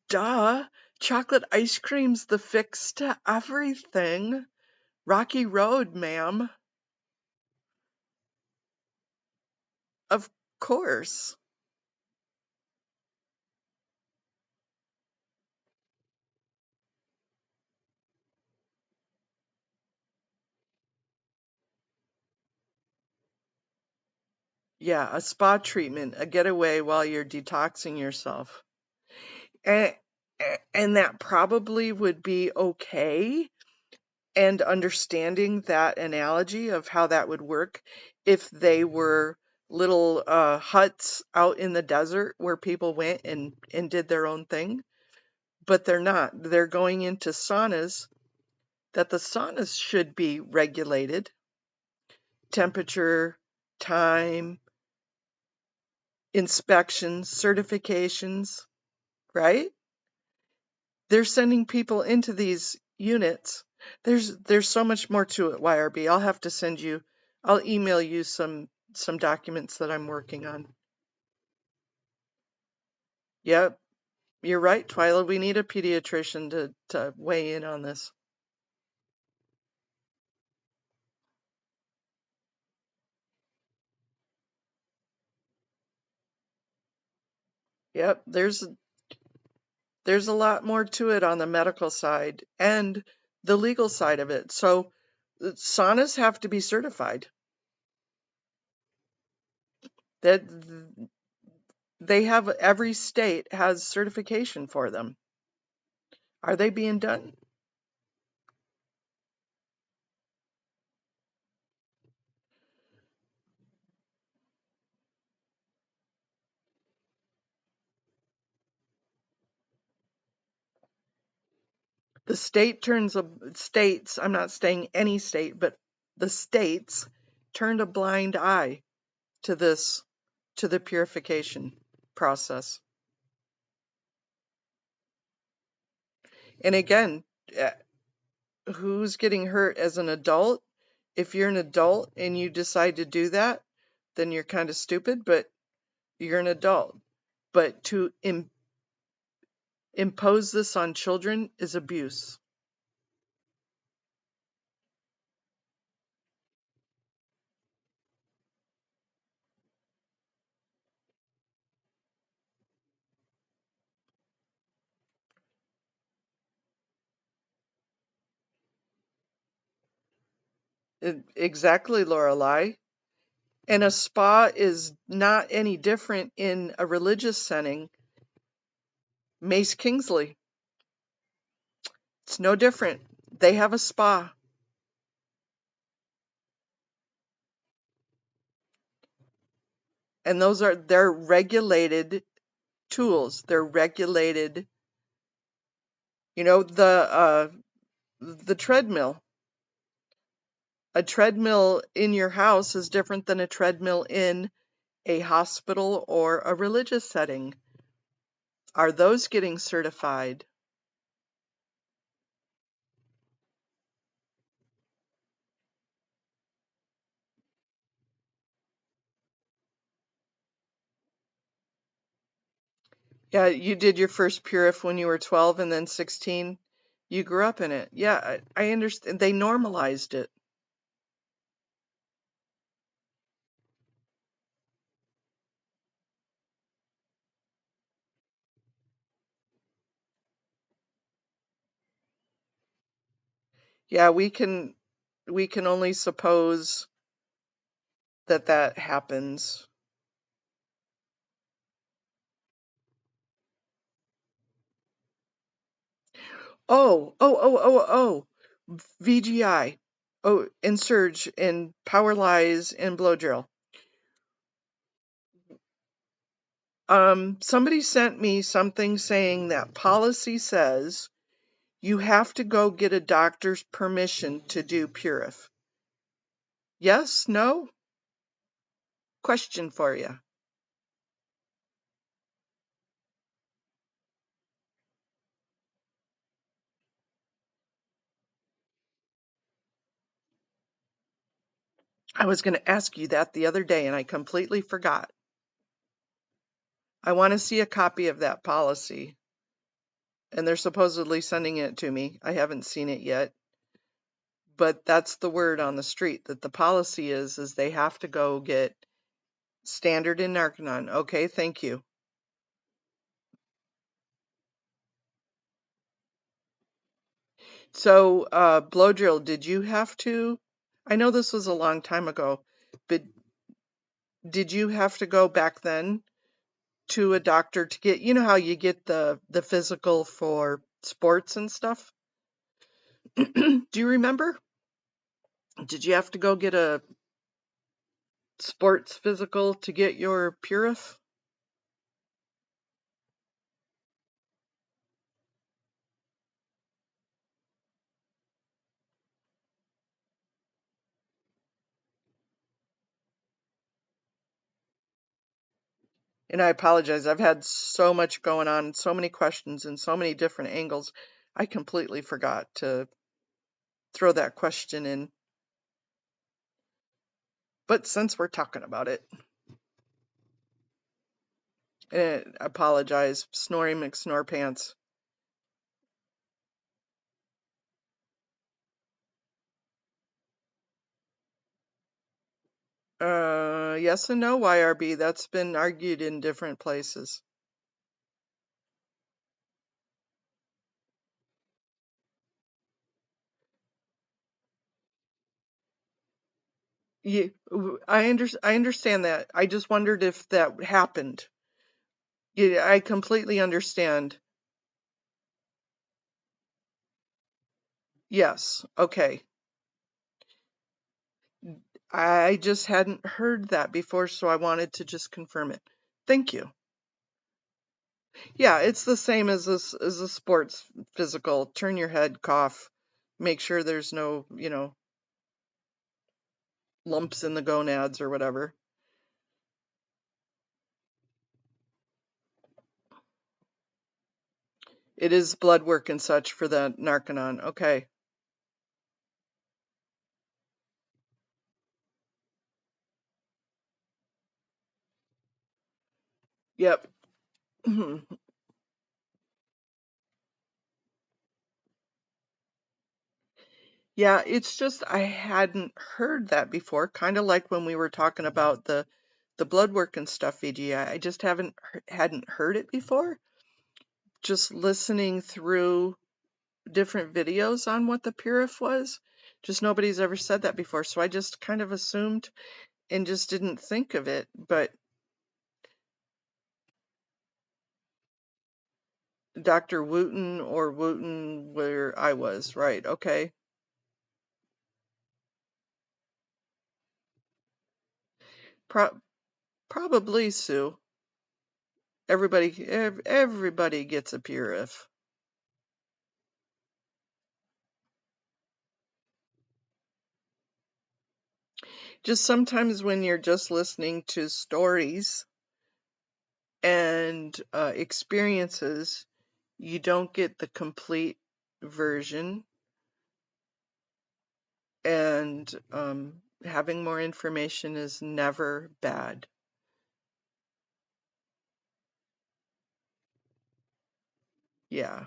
duh. Chocolate ice cream's the fix to everything. Rocky Road, ma'am. Of course. Yeah, a spa treatment, a getaway while you're detoxing yourself. And, and that probably would be okay. And understanding that analogy of how that would work if they were little huts out in the desert where people went and did their own thing. But they're not. They're going into saunas that the saunas should be regulated. Temperature, time, inspections, certifications, right? They're sending people into these units. There's so much more to it, YRB. I'll email you some documents that I'm working on. Yep, you're right, Twyla. We need a pediatrician to weigh in on this. Yep, there's a lot more to it on the medical side and the legal side of it. So saunas have to be certified. That they have, every state has certification for them. Are they being done? The states, I'm not saying any state, but the states turned a blind eye to the purification process. And again, who's getting hurt as an adult? If you're an adult and you decide to do that, then you're kind of stupid, but you're an adult. But to impose this on children is abuse. Exactly, Lorelei. And a spa is not any different in a religious setting. Mace Kingsley, it's no different. They have a spa. And they're regulated tools. They're regulated, the treadmill. A treadmill in your house is different than a treadmill in a hospital or a religious setting. Are those getting certified? Yeah, you did your first Purif when you were 12 and then 16. You grew up in it. Yeah, I understand. They normalized it. Yeah, we can only suppose that that happens. Oh. VGI. Oh, and Surge and Power Lies and Blow Drill. Somebody sent me something saying that policy says you have to go get a doctor's permission to do Purif. Yes? No? Question for you. I was going to ask you that the other day and I completely forgot. I want to see a copy of that policy. And they're supposedly sending it to me. I haven't seen it yet. But that's the word on the street, that the policy is they have to go get standard in Narconon. Okay, thank you. So, Blow Drill, did you have to, I know this was a long time ago, but did you have to go back then to a doctor to get, you know how you get the physical for sports and stuff? Do you remember? Did you have to go get a sports physical to get your Purif? And I apologize. I've had so much going on, so many questions and so many different angles. I completely forgot to throw that question in. But since we're talking about it, I apologize. Snorri McSnorpants. Yes and no, YRB. That's been argued in different places. I understand that. I just wondered if that happened. Yeah, I completely understand. Yes. Okay. I just hadn't heard that before, so I wanted to just confirm it. Thank you. Yeah, it's the same as a sports physical. Turn your head, cough, make sure there's no, lumps in the gonads or whatever. It is blood work and such for the Narconon. Okay. Yep. Yeah, it's just I hadn't heard that before. Kind of like when we were talking about the blood work and stuff, VGI. I just hadn't heard it before. Just listening through different videos on what the Purif was. Just nobody's ever said that before, so I just kind of assumed and just didn't think of it. But Dr. Wooten or Wooten, where I was, right? Okay. Probably Sue. Everybody gets a Purif. Just sometimes when you're just listening to stories and experiences, you don't get the complete version, and having more information is never bad. Yeah.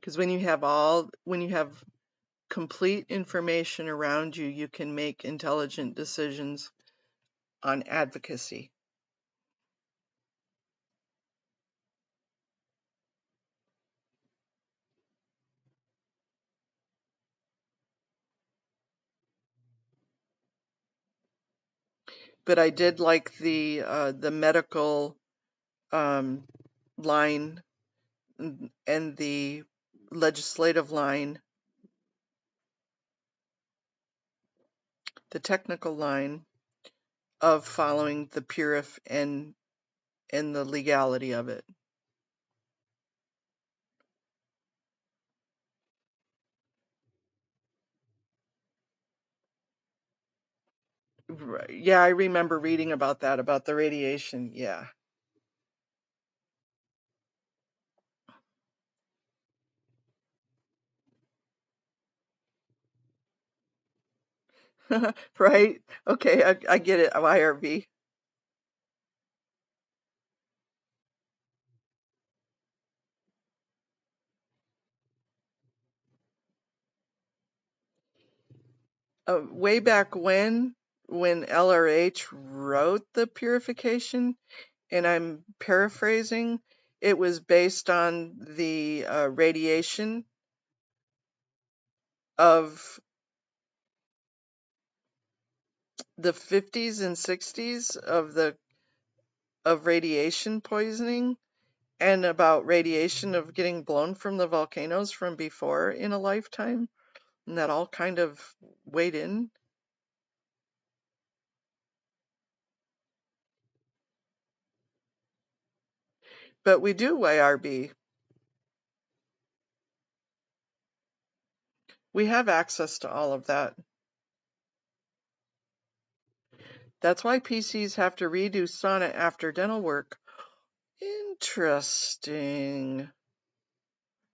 Because when you have complete information around you, you can make intelligent decisions on advocacy. but I did like the medical line and the legislative line, the technical line of following the purif and the legality of it. Right. Yeah, I remember reading about that, about the radiation. Yeah. Right. Okay, I get it. IRB. Way back when LRH wrote the purification, and I'm paraphrasing, it was based on the radiation of the 50s and 60s of radiation poisoning, and about radiation of getting blown from the volcanoes from before in a lifetime, and that all kind of weighed in. But we do IRB. We have access to all of that. That's why PCs have to redo Sonnet after dental work. Interesting.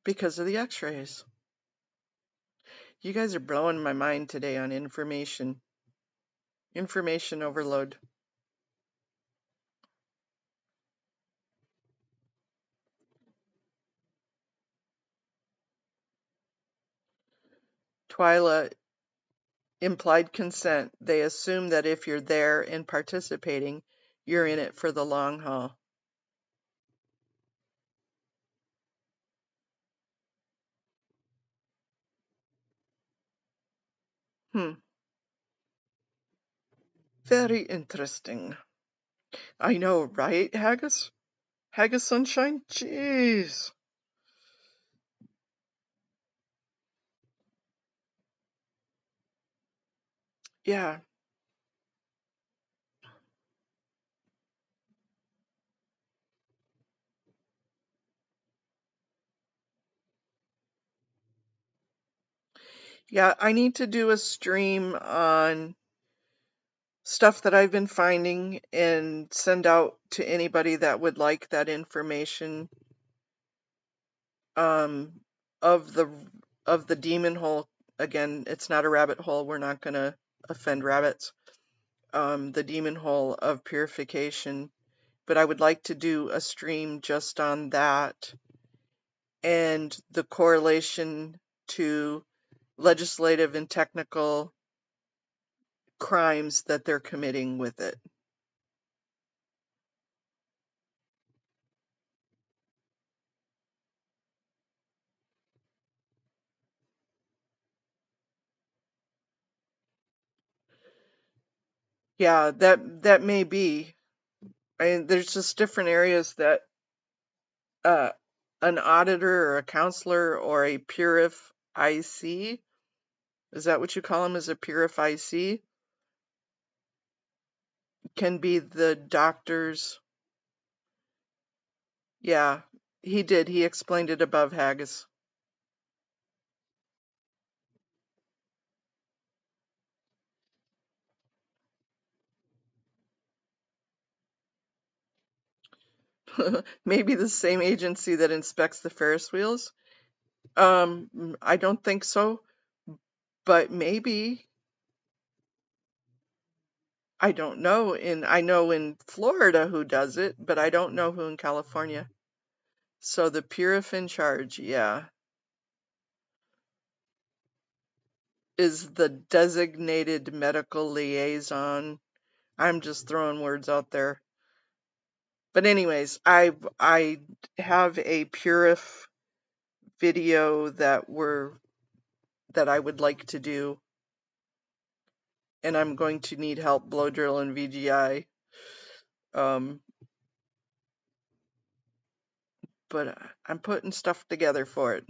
Because of the x-rays. You guys are blowing my mind today on information. Information overload. Twyla, implied consent. They assume that if you're there and participating, you're in it for the long haul. Very interesting. I know, right, Haggis? Haggis Sunshine? Jeez. Yeah. Yeah, I need to do a stream on stuff that I've been finding and send out to anybody that would like that information of the demon hole. Again, it's not a rabbit hole. We're not going to offend rabbits. The demon hole of purification. But I would like to do a stream just on that and the correlation to legislative and technical crimes that they're committing with it. Yeah, that may be. I mean, there's just different areas that uh, an auditor or a counselor or a purif IC, is that what you call them, as a purif IC, can be the doctor's. Yeah, he did. He explained it above, Haggis. Maybe the same agency that inspects the Ferris wheels. I don't think so, but maybe. I don't know. I know in Florida who does it, but I don't know who in California. So the purif in charge, yeah, is the designated medical liaison. I'm just throwing words out there. But anyways, I have a purif video that I would like to do, and I'm going to need help blow drill and VGI. But I'm putting stuff together for it.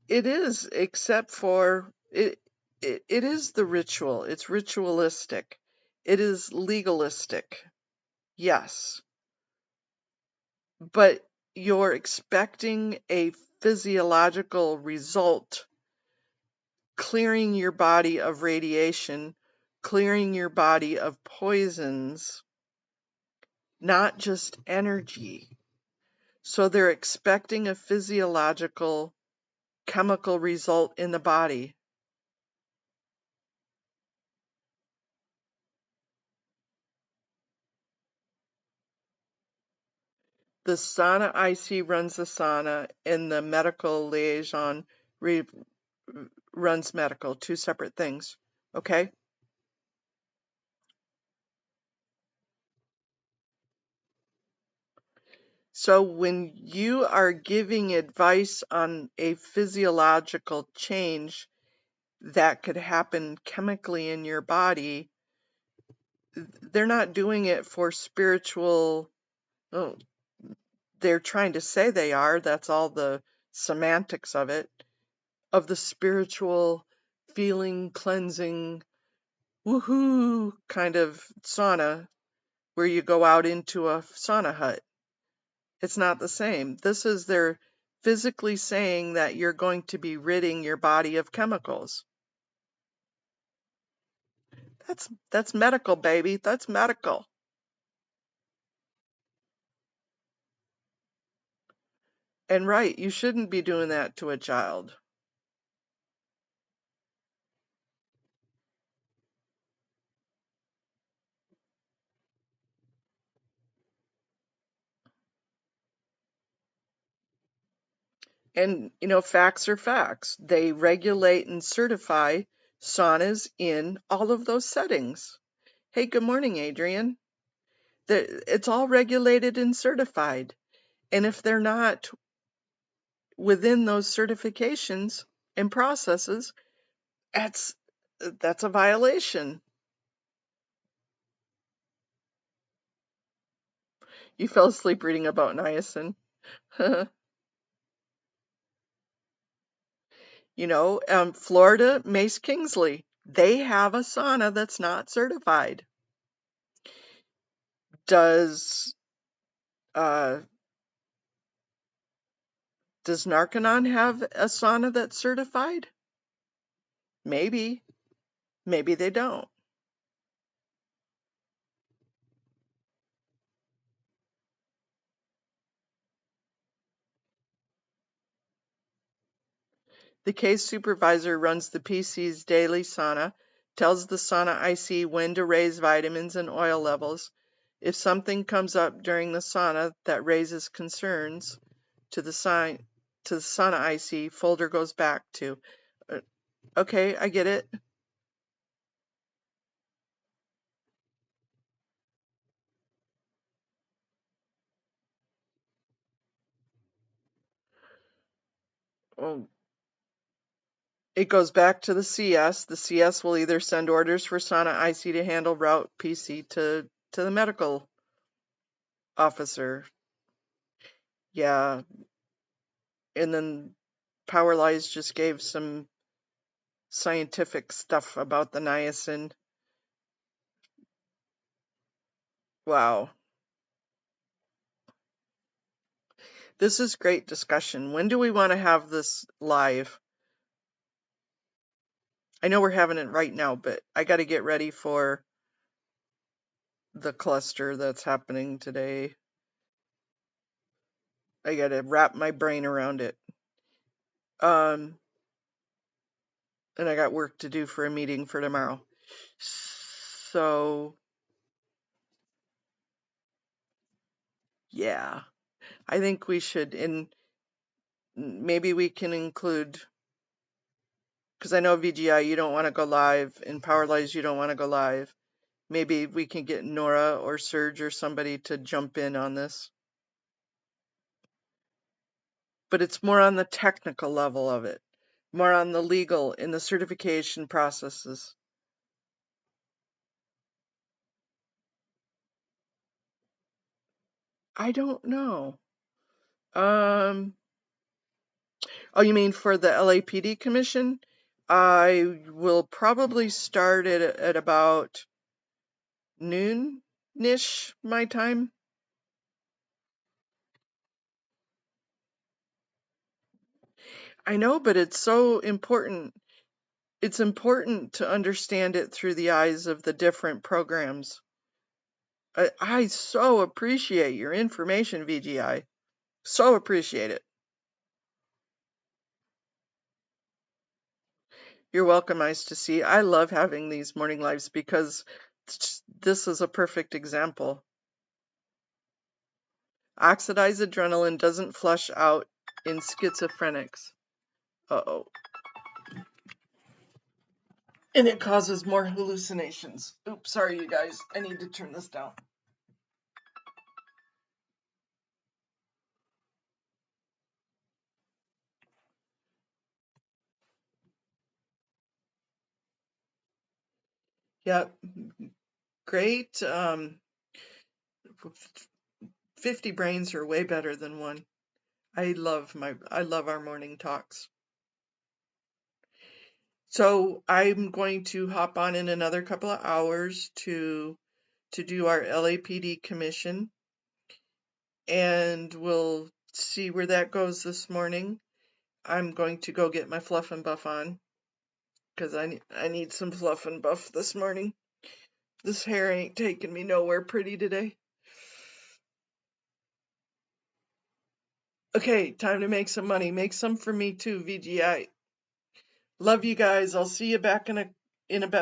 It is, except for it is the ritual. It's ritualistic. It is legalistic. Yes. But you're expecting a physiological result, clearing your body of radiation, clearing your body of poisons, not just energy. So they're expecting a physiological chemical result in the body. The sauna IC runs the sauna, and the medical liaison runs medical, two separate things. Okay? So when you are giving advice on a physiological change that could happen chemically in your body, they're not doing it for spiritual, oh, they're trying to say they are, that's all the semantics of it, of the spiritual feeling, cleansing, woohoo kind of sauna where you go out into a sauna hut. It's not the same. This is they're physically saying that you're going to be ridding your body of chemicals. That's medical, baby. That's medical. And right, you shouldn't be doing that to a child. And, facts are facts. They regulate and certify saunas in all of those settings. Hey, good morning, Adrian. It's all regulated and certified. And if they're not within those certifications and processes, that's a violation. You fell asleep reading about niacin. Florida, Mace Kingsley, they have a sauna that's not certified. Does Narconon have a sauna that's certified? Maybe. Maybe they don't. The case supervisor runs the PC's daily sauna, tells the sauna IC when to raise vitamins and oil levels. If something comes up during the sauna that raises concerns to the sauna IC, folder goes back to. Okay, I get it. Well, it goes back to the CS. The CS will either send orders for sauna IC to handle, route PC to the medical officer. Yeah. And then Powerlies just gave some scientific stuff about the niacin. Wow. This is great discussion. When do we want to have this live? I know we're having it right now, but I got to get ready for the cluster that's happening today. I got to wrap my brain around it. And I got work to do for a meeting for tomorrow. So, yeah, I think we should, and maybe we can include, because I know VGI, you don't want to go live, and Powerlies, you don't want to go live. Maybe we can get Nora or Serge or somebody to jump in on this. but it's more on the technical level of it, more on the legal in the certification processes. I don't know. Oh, you mean for the LAPD commission? I will probably start at about noon-ish my time. I know, but it's so important. It's important to understand it through the eyes of the different programs. I so appreciate your information, VGI. So appreciate it. You're welcome, Nice to see. I love having these morning lives because this is a perfect example. Oxidized adrenaline doesn't flush out in schizophrenics. Uh-oh. And it causes more hallucinations. Oops, sorry, you guys. I need to turn this down. Yep. Great. 50 brains are way better than one. I love our morning talks. So I'm going to hop on in another couple of hours to do our LAPD commission, and we'll see where that goes this morning. I'm going to go get my fluff and buff on because I need some fluff and buff this morning. This hair ain't taking me nowhere pretty today. Okay, time to make some money. Make some for me too, VGI. Love you guys. I'll see you back in a bit.